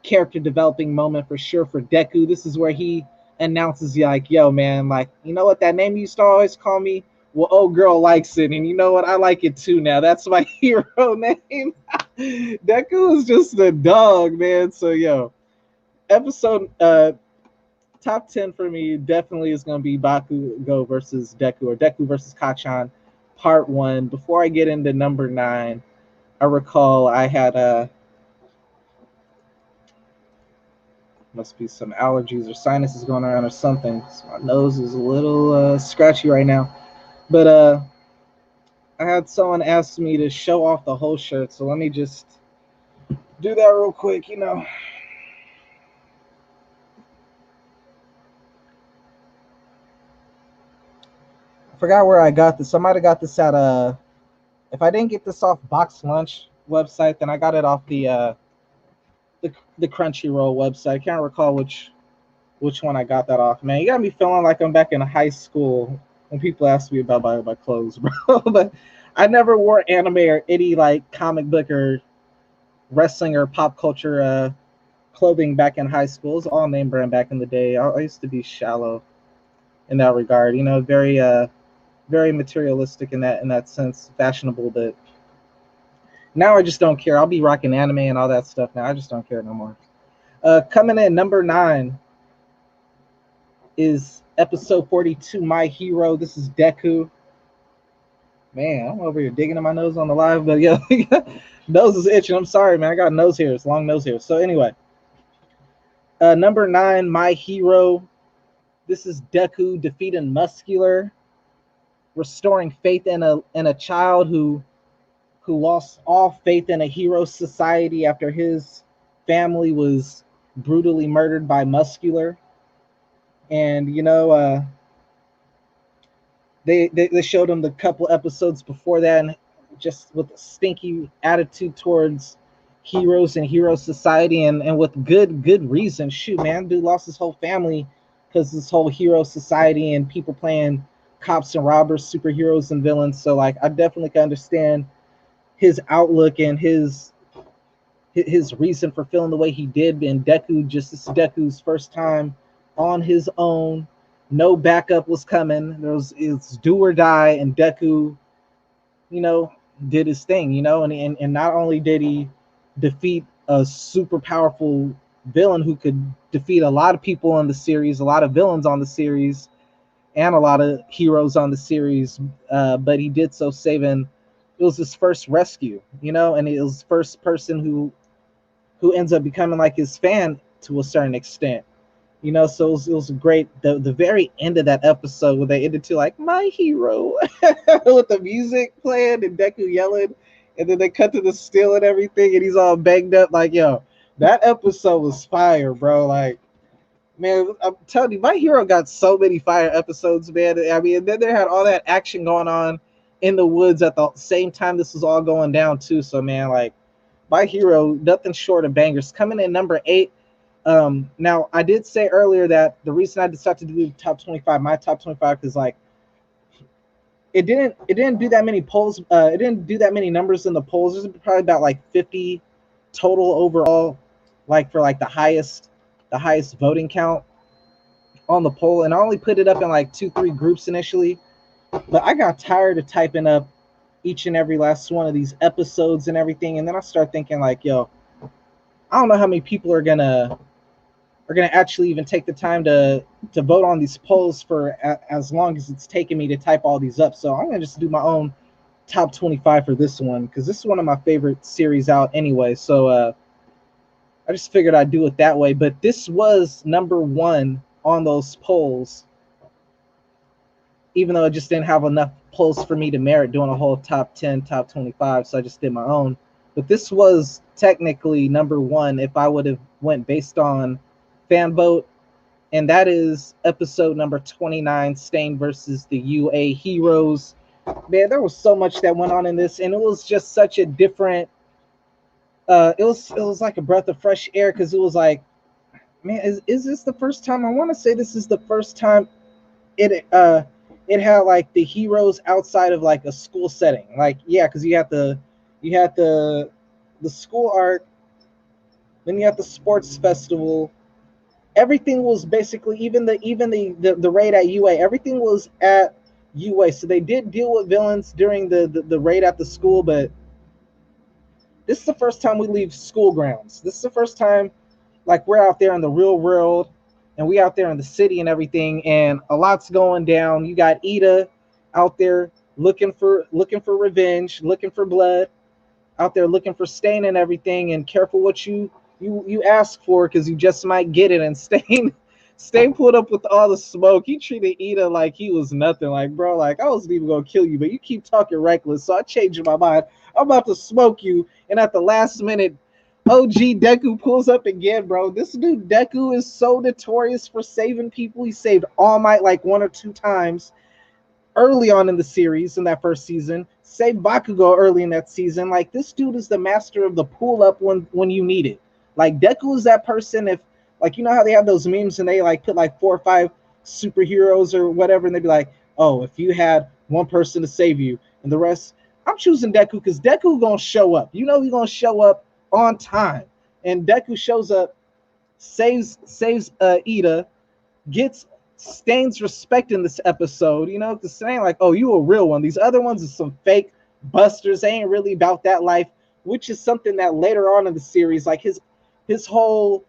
character developing moment for sure for Deku. This is where he announces, like, yo, man, like, you know what, that name you used to always call me? Well, old girl likes it, and you know what? I like it too now. That's my hero name. Deku is just a dog, man. So, yo, episode top 10 for me definitely is going to be Bakugo versus Deku, or Deku versus Kacchan, part 1. Before I get into number 9, I recall I had must be some allergies or sinuses going around or something. So my nose is a little scratchy right now. But I had someone ask me to show off the whole shirt, so let me just do that real quick, you know. I forgot where I got this. I might have got this at if I didn't get this off Box Lunch website, then I got it off the Crunchyroll website. I can't recall which one I got that off. Man, you got me feeling like I'm back in high school when people ask me about my clothes, bro. But I never wore anime or any like comic book or wrestling or pop culture clothing back in high school. It was all name brand back in the day. I used to be shallow in that regard, you know, very materialistic in that sense, fashionable, but now I just don't care. I'll be rocking anime and all that stuff now. I just don't care no more. Coming in number 9 is episode 42, My Hero. This is Deku. Man, I'm over here digging in my nose on the live, but yeah, nose is itching. I'm sorry, man. I got nose hairs, long nose hairs. So anyway, number 9, My Hero. This is Deku defeating Muscular, restoring faith in a child who lost all faith in a hero society after his family was brutally murdered by Muscular. And you know, they showed him the couple episodes before that, and just with a stinky attitude towards heroes and hero society, and with good reason. Shoot, man, dude lost his whole family because this whole hero society and people playing cops and robbers, superheroes and villains. So like, I definitely can understand his outlook and his reason for feeling the way he did. And Deku, just this is Deku's first time on his own. No backup was coming. It's do or die, and Deku, you know, did his thing, you know, and not only did he defeat a super powerful villain who could defeat a lot of people on the series, a lot of villains on the series, and a lot of heroes on the series, but he did so saving. It was his first rescue, you know, and it was first person who ends up becoming like his fan to a certain extent, you know. So it was great. The very end of that episode where they ended to like my hero with the music playing and Deku yelling, and then they cut to the still and everything, and he's all banged up. Like, yo, that episode was fire, bro. Like, man, I'm telling you, My Hero got so many fire episodes, man. I mean, and then they had all that action going on in the woods at the same time this was all going down too. So, man, like, My Hero, nothing short of bangers. Coming in number 8. Now, I did say earlier that the reason I decided to do top 25, my top 25, because like it didn't do that many polls. It didn't do that many numbers in the polls. There's probably about like 50 total overall, like for like the highest voting count on the poll, and I only put it up in like 2-3 groups initially. But I got tired of typing up each and every last one of these episodes and everything, and then I start thinking like, yo, I don't know how many people are gonna actually even take the time to vote on these polls for as long as it's taken me to type all these up. So I'm gonna just do my own top 25 for this one, because this is one of my favorite series out anyway. So I just figured I'd do it that way. But this was number 1 on those polls, even though it just didn't have enough polls for me to merit doing a whole top 10, top 25. So I just did my own. But this was technically number 1 if I would have went based on fan vote, and that is episode number 29, Stain versus the UA Heroes. Man, there was so much that went on in this, and it was just such a different it was like a breath of fresh air, because it was like, man, is this the first time? I want to say this is the first time it had like the heroes outside of like a school setting. Like, yeah, because you had the school arc, Then you have the sports festival. Everything was basically even the raid at UA. Everything was at UA. So they did deal with villains during the raid at the school, but this is the first time we leave school grounds. This is the first time like we're out there in the real world and we out there in the city and everything, and a lot's going down. You got Ida out there looking for revenge, looking for blood, out there looking for Stain and everything, and careful what you ask for because you just might get it. And Stain pulled up with all the smoke. He treated Ida like he was nothing. Like, bro, like I wasn't even gonna kill you, but you keep talking reckless, so I changed my mind. I'm about to smoke you. And at the last minute, OG Deku pulls up again, bro. This dude Deku is so notorious for saving people. He saved All Might like 1 or 2 times early on in the series in that first season. Saved Bakugo early in that season. Like, this dude is the master of the pull up when you need it. Like, Deku is that person. If, like, you know how they have those memes and they like put like 4 or 5 superheroes or whatever, and they'd be like, oh, if you had one person to save you and the rest, I'm choosing Deku because Deku gonna show up. You know he's gonna show up on time. And Deku shows up, saves Ida, gets Stain's respect in this episode, you know, because Stain like, oh, you a real one. These other ones are some fake busters. They ain't really about that life, which is something that later on in the series, like his whole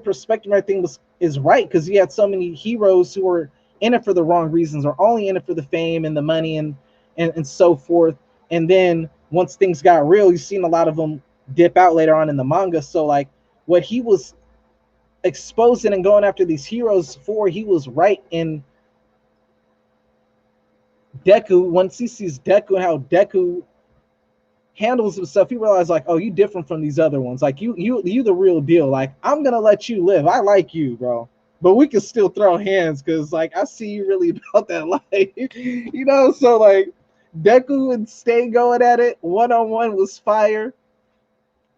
perspective and everything is right, because he had so many heroes who were in it for the wrong reasons or only in it for the fame and the money and so forth. And then once things got real, you've seen a lot of them dip out later on in the manga. So like what he was exposing and going after these heroes for, he was right. In Deku, once he sees Deku and how Deku handles himself, he realized like, oh, you different from these other ones. Like you the real deal. Like, I'm gonna let you live. I like you, bro. But we can still throw hands because like I see you really about that life. You know, so like Deku and Stain going at it one-on-one was fire.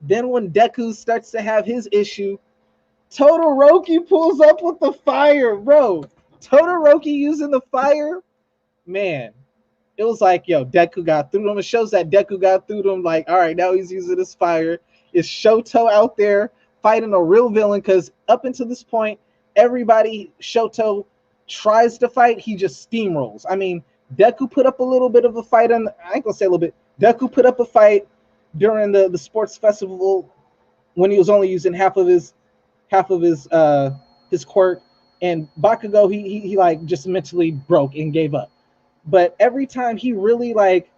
Then when Deku starts to have his issue, Todoroki pulls up with the fire, bro. Todoroki using the fire, man. It was like, yo, Deku got through him. It shows that Deku got through him. Like, all right, now he's using his fire. Is Shoto out there fighting a real villain? Because up until this point, everybody Shoto tries to fight, he just steamrolls. I mean, Deku put up a little bit of a fight. I ain't gonna say a little bit. Deku put up a fight during the sports festival when he was only using half of his quirk, and Bakugo he like just mentally broke and gave up. But every time he really like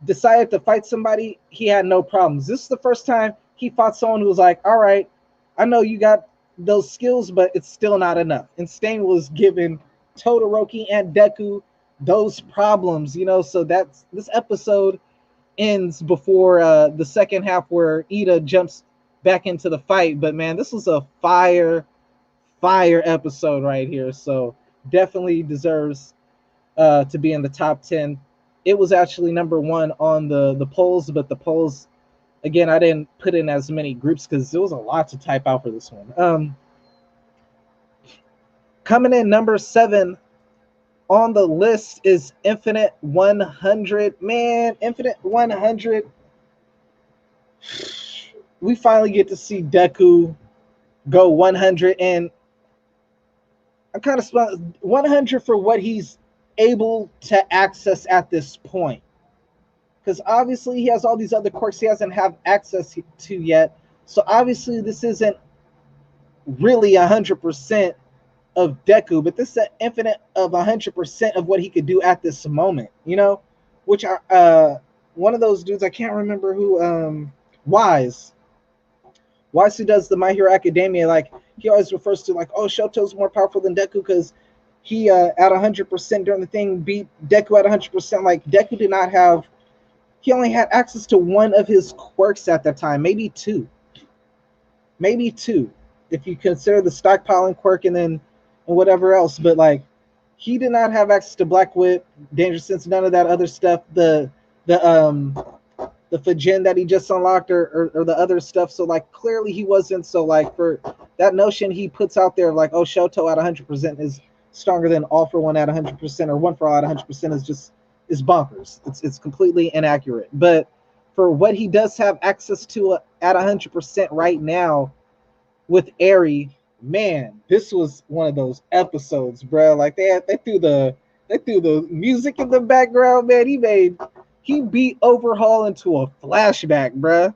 decided to fight somebody, he had no problems. This is the first time he fought someone who was like, all right, I know you got those skills, but it's still not enough. And Stain was giving Todoroki and Deku those problems, you know. So that's, this episode ends before the second half where Ida jumps back into the fight. But man, this was a fire episode right here. So definitely deserves to be in the top 10. It was actually number 1 on the polls, but the polls, again, I didn't put in as many groups because there was a lot to type out for this one. Coming in number 7 on the list is Infinite 100. Man, Infinite 100. We finally get to see Deku go 100, and I'm kind of 100 for what he's able to access at this point. Because obviously he has all these other quirks he hasn't have access to yet. So obviously this isn't really 100% of Deku, but this is an infinite of 100% of what he could do at this moment, you know? Which are one of those dudes, I can't remember who, Wise, who does the My Hero Academia, like he always refers to like, oh, Shoto's more powerful than Deku because he at 100% during the thing beat Deku at 100%. Like, Deku did not have, he only had access to one of his quirks at that time, maybe two, if you consider the stockpiling quirk and whatever else. But like, he did not have access to Black Whip, Danger Sense, none of that other stuff. The Fujin that he just unlocked or the other stuff. So like, clearly he wasn't. So like, for that notion he puts out there of like, oh, Shoto at 100% is stronger than All for One at 100% or One for All at 100% is bonkers. It's completely inaccurate. But for what he does have access to at 100% right now with Eri. Man, this was one of those episodes, bro. Like they threw the music in the background, man. He beat Overhaul into a flashback, bro.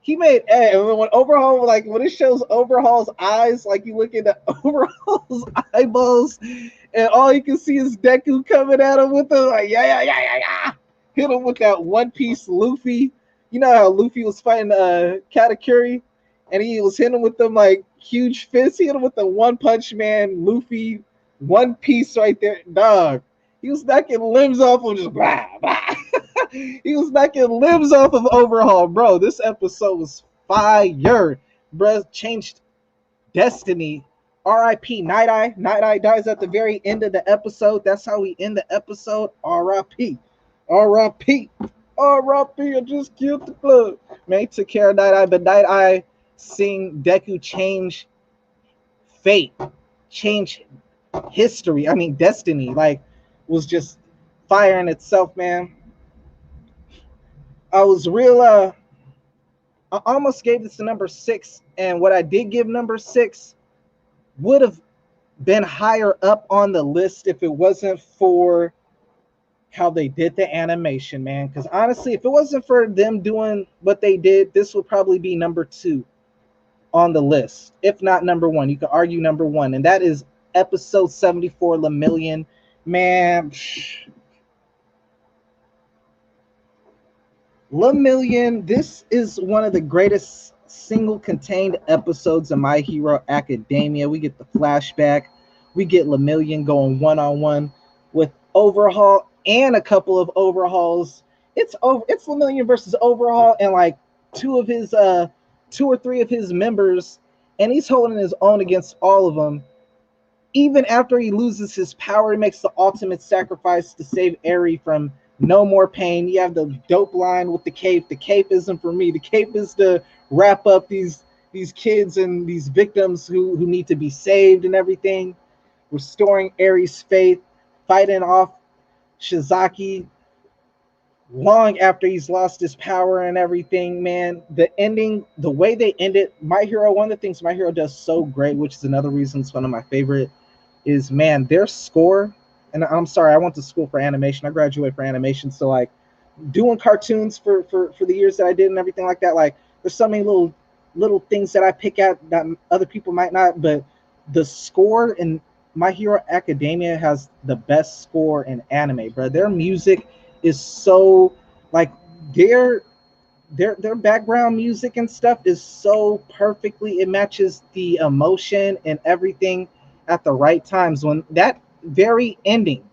He made when Overhaul, like when it shows Overhaul's eyes, like you look into Overhaul's eyeballs, and all you can see is Deku coming at him with the like yeah. Hit him with that One Piece Luffy. You know how Luffy was fighting Katakuri, and he was hitting him with them like huge fists. He hit him with the One Punch Man Luffy One Piece right there, dog. He was knocking limbs off of just blah blah. He was knocking limbs off of Overhaul, bro. This episode was fire, bro. Changed destiny. R.I.P. Night Eye. Night Eye dies at the very end of the episode. That's how we end the episode. R.I.P. R.I.P. R.I.P. I just killed the club. Man, he took care of Night Eye, but Night Eye seeing Deku change fate, change history. I mean, destiny. Like, was just fire in itself, man. I was real I almost gave this a number 6, and what I did give number 6 would have been higher up on the list if it wasn't for how they did the animation, man. Because honestly, if it wasn't for them doing what they did, this would probably be number 2 on the list, if not number 1. You could argue number 1, and that is episode 74, Lemillion. Man, Lemillion, this is one of the greatest single contained episodes of My Hero Academia. We get the flashback. We get Lemillion going one-on-one with Overhaul and a couple of Overhauls. It's Lemillion versus Overhaul and like two or three of his members, and he's holding his own against all of them. Even after he loses his power, he makes the ultimate sacrifice to save Eri from no more pain. You have the dope line with the cape. The cape isn't for me. The cape is to wrap up these kids and these victims who need to be saved and everything. Restoring Eri's faith, fighting off Shizaki long after he's lost his power and everything, man. The ending, the way they end it, My Hero, one of the things My Hero does so great, which is another reason it's one of my favorite, is, man, their score. And I'm sorry, I went to school for animation. I graduated for animation. So, like, doing cartoons for the years that I did and everything like that, like, there's so many little things that I pick out that other people might not. But the score in My Hero Academia has the best score in anime, bro. Their music is so, like, their background music and stuff is so perfectly, it matches the emotion and everything at the right times. When that very ending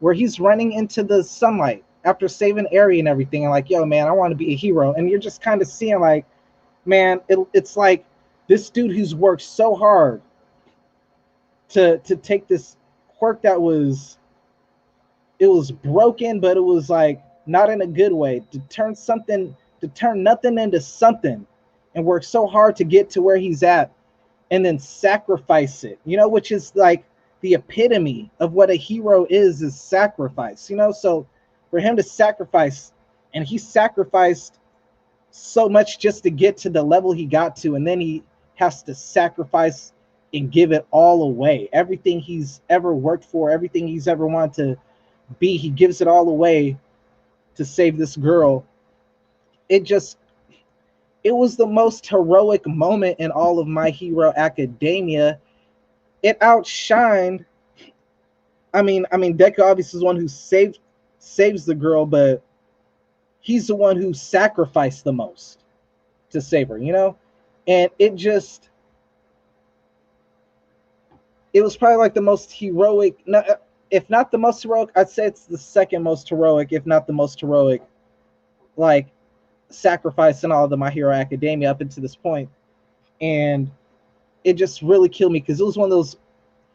where he's running into the sunlight after saving Eri and everything, and like, yo, man, I want to be a hero, and you're just kind of seeing like, man, it's like this dude who's worked so hard to take this quirk that was broken, but it was like not in a good way, to turn nothing into something, and work so hard to get to where he's at, and then sacrifice it, which is like the epitome of what a hero is sacrifice, so for him to sacrifice, and he sacrificed so much just to get to the level he got to, and then he has to sacrifice and give it all away, everything he's ever worked for, everything he's ever wanted to be, he gives it all away to save this girl. It was the most heroic moment in all of My Hero Academia. It outshined, I mean, Deku obviously is the one who saves the girl, but he's the one who sacrificed the most to save her, and it was probably like the most heroic, if not the most heroic, I'd say it's the second most heroic, if not the most heroic, like, sacrifice in all of the My Hero Academia up until this point. And it just really killed me, because it was one of those,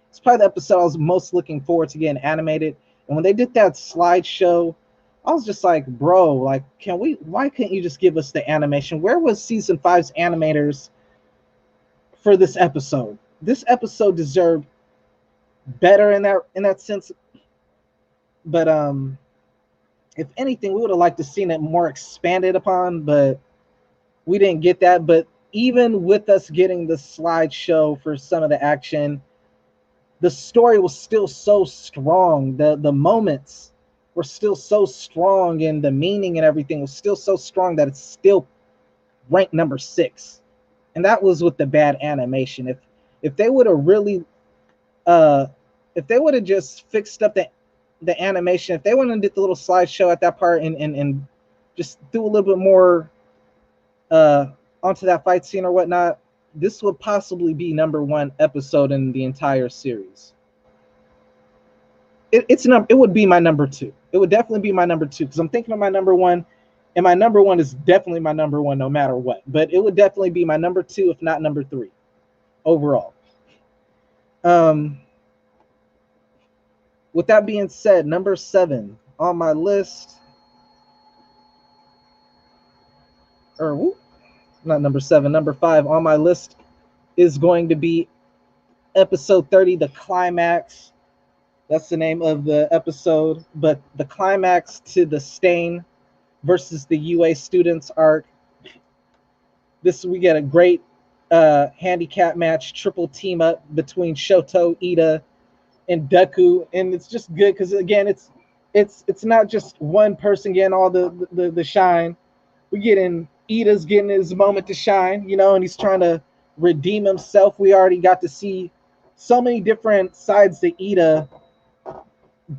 it's probably the episode I was most looking forward to getting animated. And when they did that slideshow, I was just like, bro, like, why couldn't you just give us the animation? Where was season 5's animators for this episode? This episode deserved better in that sense. But if anything, we would have liked to seen it more expanded upon, but we didn't get that. But even with us getting the slideshow for some of the action, the story was still so strong. The moments were still so strong, and the meaning and everything was still so strong that it's still ranked number 6. And that was with the bad animation. If they would have really if they would have just fixed up the animation, if they went and did the little slideshow at that part and just do a little bit more onto that fight scene or whatnot, this would possibly be number 1 episode in the entire series. It would be my number 2. It would definitely be my number 2, because I'm thinking of my number 1, and my number 1 is definitely my number 1 no matter what. But it would definitely be my number 2, if not number 3, overall. With that being said, number 7 on my list, or not number 7, number 5 on my list is going to be episode 30, the climax. That's the name of the episode, but the climax to the Stain versus the UA students arc. We get a great handicap match, triple team up between Shoto, Ida, and Deku, and it's just good because again, it's not just one person getting all the shine. We Ida's getting his moment to shine, and he's trying to redeem himself. We already got to see so many different sides to Ida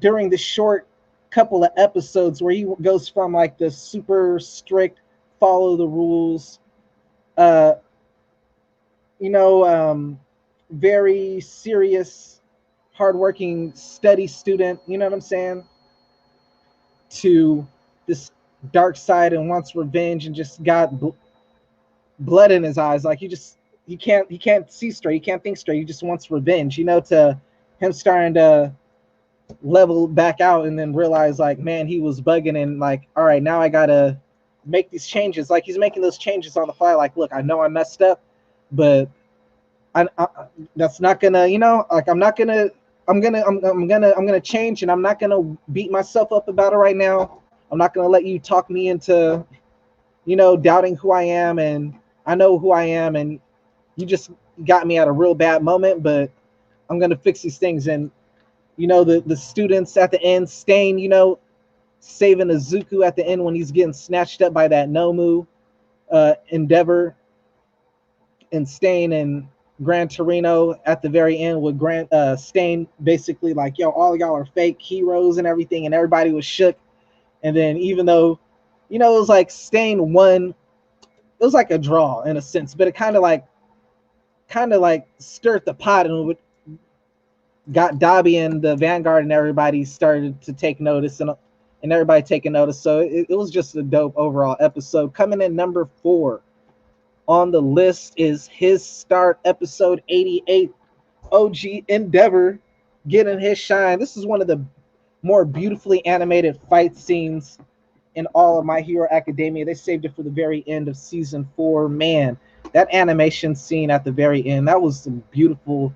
during the short couple of episodes, where he goes from like the super strict follow the rules, very serious, hardworking, steady student, you know what I'm saying, to this dark side and wants revenge and just got blood in his eyes. Like he can't see straight, he can't think straight, he just wants revenge, to him starting to level back out and then realize, like, man, he was bugging, and like, all right, now I gotta make these changes. Like, he's making those changes on the fly. Like, look, I know I messed up, but I that's not gonna, like, I'm gonna change, and I'm not gonna beat myself up about it right now. I'm not gonna let you talk me into, doubting who I am, and I know who I am, and you just got me at a real bad moment, but I'm gonna fix these things. And the students at the end, Stain, saving Izuku at the end when he's getting snatched up by that Nomu, Endeavor, and Stain and Gran Torino at the very end with Stain basically like, yo, all y'all are fake heroes and everything, and everybody was shook. And then even though, it was like Stain won, it was like a draw in a sense, but it kind of like stirred the pot and got Dobby and the Vanguard and everybody started to take notice, and everybody taking notice. So it was just a dope overall episode. Coming in number 4 on the list is his start, episode 88, OG Endeavor getting his shine. This is one of the more beautifully animated fight scenes in all of My Hero Academia. They saved it for the very end of season 4. Man, that animation scene at the very end, that was some beautiful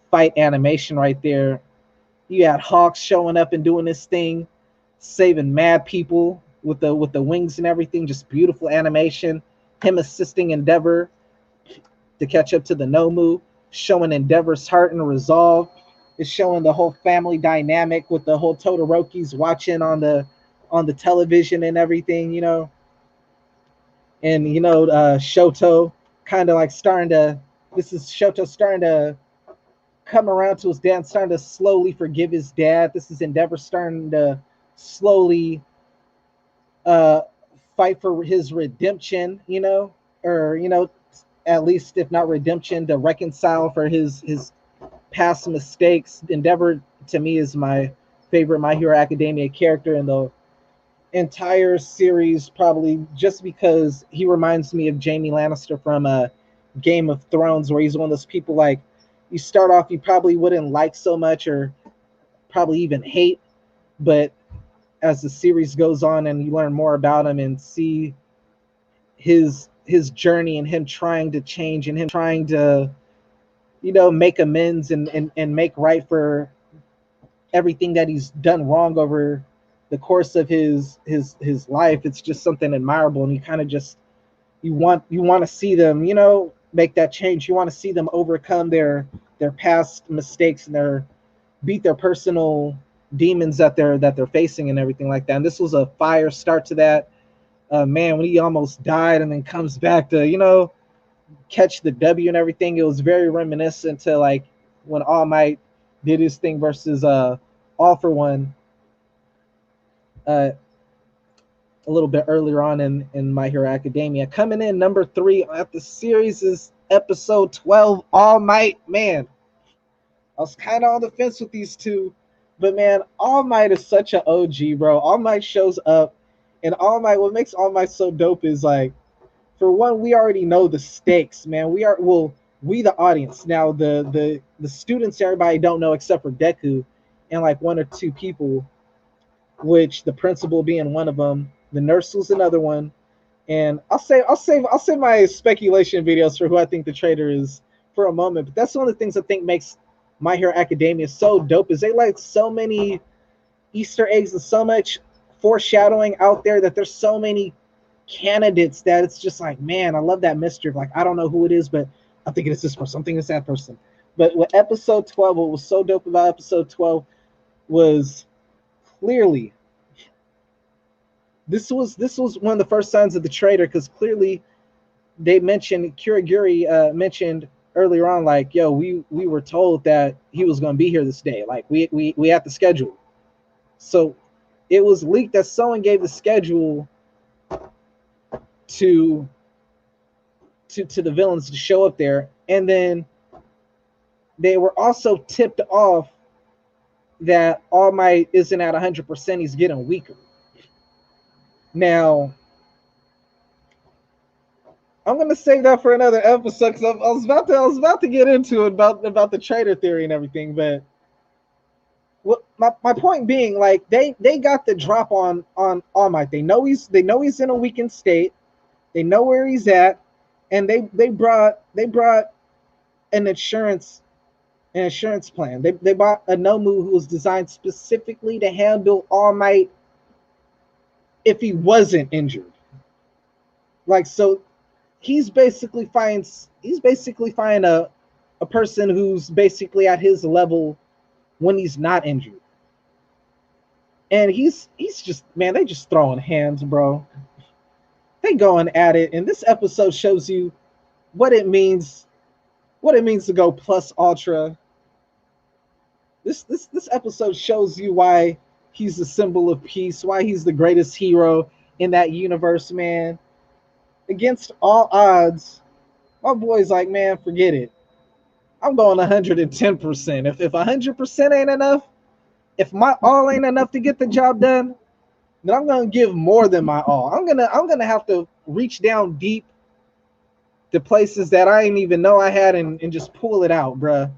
fight animation right there. You had Hawks showing up and doing this thing, saving mad people with the wings and everything. Just beautiful animation. Him assisting Endeavor to catch up to the Nomu, showing Endeavor's heart and resolve. It's showing the whole family dynamic with the whole Todorokis watching on the television and everything, And Shoto kind of like Shoto starting to come around to his dad, starting to slowly forgive his dad. This is Endeavor starting to slowly fight for his redemption, or at least if not redemption, to reconcile for his past mistakes. Endeavor to me is my favorite My Hero Academia character in the entire series, probably just because he reminds me of Jaime Lannister from Game of Thrones, where he's one of those people, like, you start off, you probably wouldn't like so much or probably even hate, but as the series goes on and you learn more about him and see his journey and him trying to change and him trying to make amends and make right for everything that he's done wrong over the course of his life, it's just something admirable. And you kind of just you want to see them, you know, make that change. You want to see them overcome their past mistakes and their beat their personal demons that they're facing and everything like that. And this was a fire start to that. Man, when he almost died and then comes back to, you know, catch the W and everything, it was very reminiscent to like when All Might did his thing versus All for One uh, a little bit earlier on in My Hero Academia. Coming in number 3 at the series is episode 12, All Might. Man, I was kind of on the fence with these two, but man, All Might is such an OG, bro. All Might shows up, and All Might, what makes All Might so dope is like, for one, we already know the stakes, man. We the audience. Now the students, everybody don't know except for Deku and like one or two people, which the principal being one of them, the nurse was another one, and I'll save my speculation videos for who I think the traitor is for a moment. But that's one of the things I think makes My Hero Academia so dope is they like so many Easter eggs and so much foreshadowing out there that there's so many candidates that it's just like, man, I love that mystery of like, I don't know who it is, but I'm thinking it's this person, I'm thinking it's that person. But with episode 12, what was so dope about episode 12 was clearly this was one of the first signs of the traitor, because clearly they mentioned Kurogiri mentioned earlier on, like, yo, we were told that he was going to be here this day, like we had the schedule. So it was leaked that someone gave the schedule to the villains to show up there, and then they were also tipped off that All Might isn't at 100%, he's getting weaker. Now I'm gonna save that for another episode, because I was about to get into it about the traitor theory and everything. But what my point being, like, they got the drop on All Might. They know he's in a weakened state. They know where he's at, and they brought an insurance plan. They bought a Nomu who was designed specifically to handle All Might if he wasn't injured. Like, so he's basically finding a person who's basically at his level when he's not injured. And he's just, man, they just throwing hands, bro. They going at it, and this episode shows you what it means to go plus ultra. This episode shows you why he's the symbol of peace, why he's the greatest hero in that universe, man. Against all odds, my boy's like, man, forget it. I'm going 110%. If 100% ain't enough, if my all ain't enough to get the job done, then I'm gonna give more than my all. I'm gonna have to reach down deep to places that I didn't even know I had and just pull it out, bruh.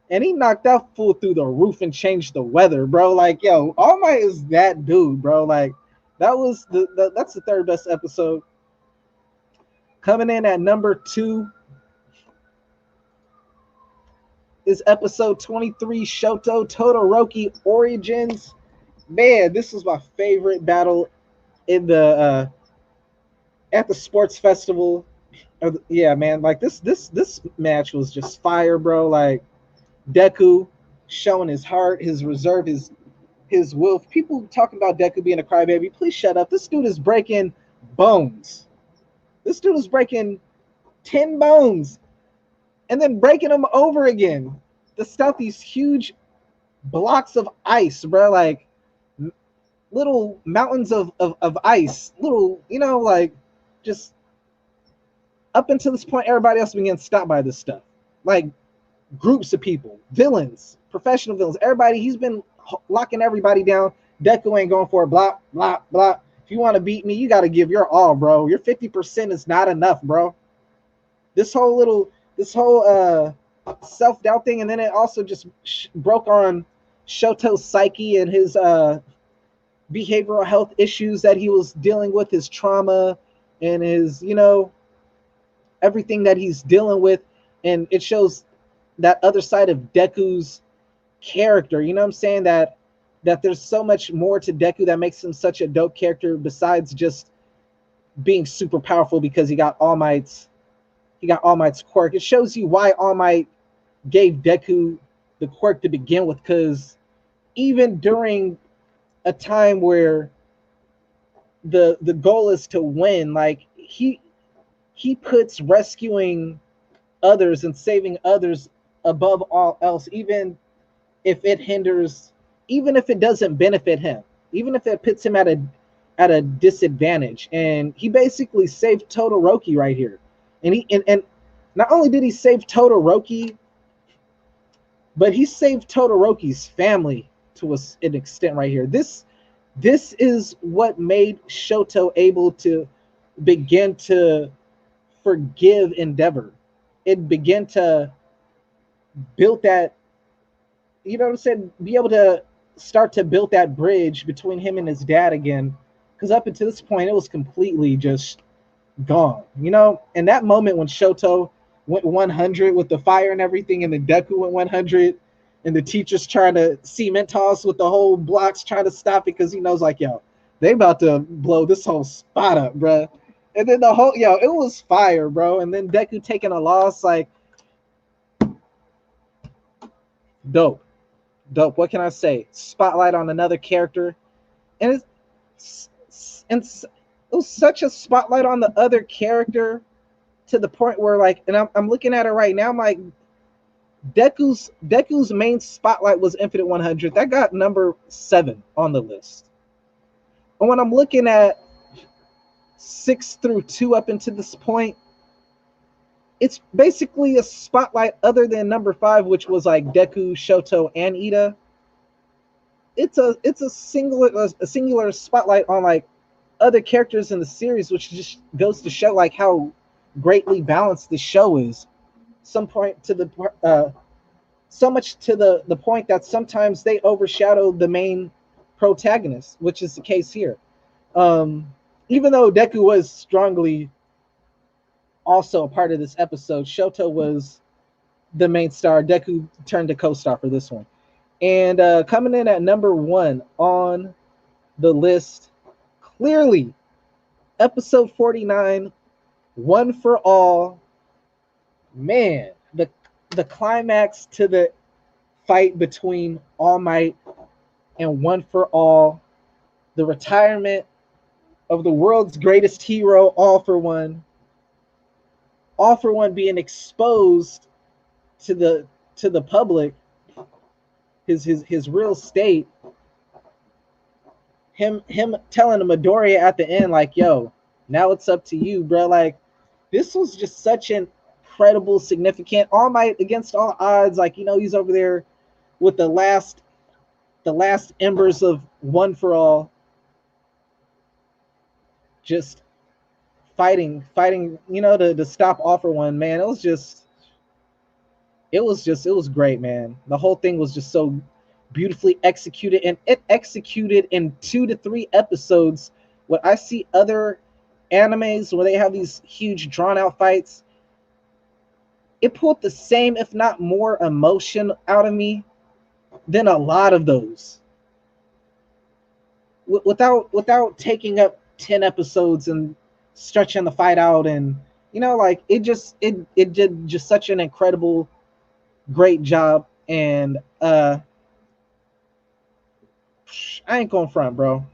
And he knocked that fool through the roof and changed the weather, bro. Like, yo, All Might is that dude, bro. Like, that's the third best episode. Coming in at number 2 is episode 23, Shoto Todoroki Origins. Man, this was my favorite battle in the at the sports festival. Yeah, man, like this match was just fire, bro. Like, Deku showing his heart, his reserve, his will. People talking about Deku being a crybaby, please shut up. This dude is breaking bones. This dude is breaking 10 bones and then breaking them over again. The stuff, these huge blocks of ice, bro, like little mountains of ice, little, you know, like, just up until this point, everybody else began stopped by this stuff. Like, groups of people, villains, professional villains, everybody, he's been locking everybody down. Deku ain't going for it, blah, blah, blah. If you want to beat me, you got to give your all, bro. Your 50% is not enough, bro. This whole self-doubt thing, and then it also just broke on Shoto's psyche and his behavioral health issues that he was dealing with, his trauma and his, you know, everything that he's dealing with. And it shows that other side of Deku's character, you know what I'm saying, that there's so much more to Deku that makes him such a dope character besides just being super powerful because he got All Might's quirk. It shows you why All Might gave Deku the quirk to begin with, because even during a time where the goal is to win, like he puts rescuing others and saving others above all else, even if it hinders, even if it doesn't benefit him, even if it puts him at a disadvantage. And he basically saved Todoroki right here. And not only did he save Todoroki, but he saved Todoroki's family to an extent right here. This is what made Shoto able to begin to forgive Endeavor. It began to build that, you know what I'm saying, be able to start to build that bridge between him and his dad again. Because up until this point, it was completely just gone, you know? And that moment when Shoto went 100 with the fire and everything, and then Deku went 100, and the teacher's trying to cement toss with the whole blocks, trying to stop it because he knows, like, yo, they about to blow this whole spot up, bro. And then the whole, it was fire, bro. And then Deku taking a loss, like, dope. What can I say? Spotlight on another character. And it was such a spotlight on the other character to the point where, like, and I'm looking at it right now, I'm like, Deku's main spotlight was Infinite 100. That got number 7 on the list. And when I'm looking at 6 through 2 up into this point, it's basically a spotlight other than number 5, which was like Deku, Shoto, and Ida. It's a singular spotlight on like other characters in the series, which just goes to show like how greatly balanced the show is. So much to the point that sometimes they overshadow the main protagonist, which is the case here. Even though Deku was strongly also a part of this episode, Shoto was the main star. Deku turned to co-star for this one. And coming in at number 1 on the list, clearly, episode 49, One for All. Man, the climax to the fight between All Might and One for All, the retirement of the world's greatest hero, All for One being exposed to the public, his real state, him telling Midoriya at the end, like, yo, now it's up to you, bro. Like, this was just such an incredible, significant All Might against all odds. Like, he's over there with the last embers of One for All, just fighting, to stop All for One. Man, it was great, man. The whole thing was just so beautifully executed, and it executed in 2 to 3 episodes. When I see other animes where they have these huge drawn out fights, it pulled the same, if not more, emotion out of me than a lot of those. Without taking up 10 episodes and stretching the fight out, and like it did just such an incredible, great job. And I ain't gonna front, bro.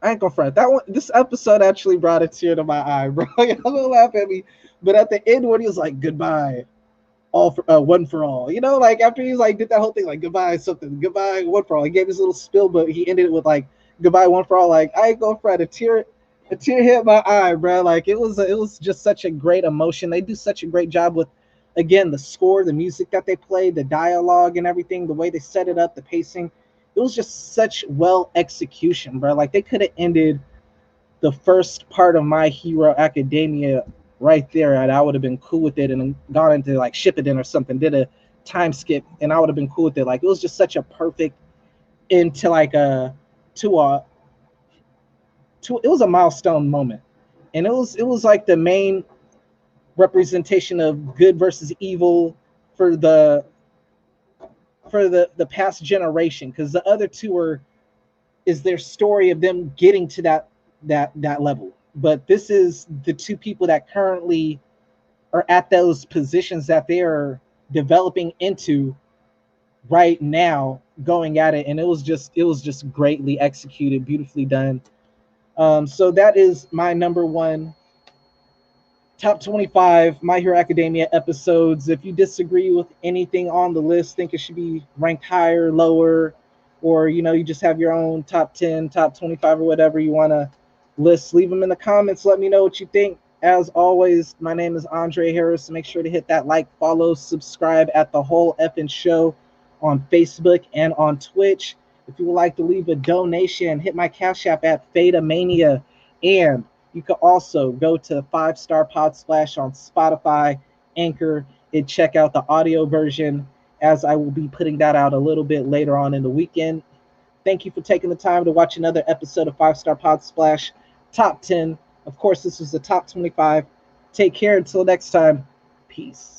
That one, this episode actually brought a tear to my eye, bro. Y'all gonna laugh at me, but at the end when he was like, goodbye, all for One for All, like after he like did that whole thing, like goodbye something, goodbye One for All, he gave his little spill, but he ended it with like goodbye One for All. Like, I ain't gonna front, a tear hit my eye, bro. Like, it was just such a great emotion. They do such a great job with, again, the score, the music that they played, the dialogue and everything, the way they set it up, the pacing. It was just such well execution, bro. Like, they could have ended the first part of My Hero Academia right there, and I would have been cool with it, and gone into like Shippuden or something, did a time skip, and I would have been cool with it. Like, it was just such a perfect into like it was a milestone moment, and it was like the main representation of good versus evil for the past generation, because the other two is their story of them getting to that level, but this is the two people that currently are at those positions that they are developing into right now, going at it, and it was just greatly executed, beautifully done. So that is my number one top 25 My Hero Academia episodes. If you disagree with anything on the list, think it should be ranked higher, lower, or you just have your own top 10, top 25, or whatever you want to list, leave them in the comments. Let me know what you think. As always, my name is Andre Harris. Make sure to hit that like, follow, subscribe at the Whole Effing Show on Facebook and on Twitch. If you would like to leave a donation, hit my Cash App at Fadamania. And you can also go to 5-Star Pod Splash on Spotify, Anchor, and check out the audio version, as I will be putting that out a little bit later on in the weekend. Thank you for taking the time to watch another episode of 5-Star Pod Splash Top 10. Of course, this was the top 25. Take care until next time. Peace.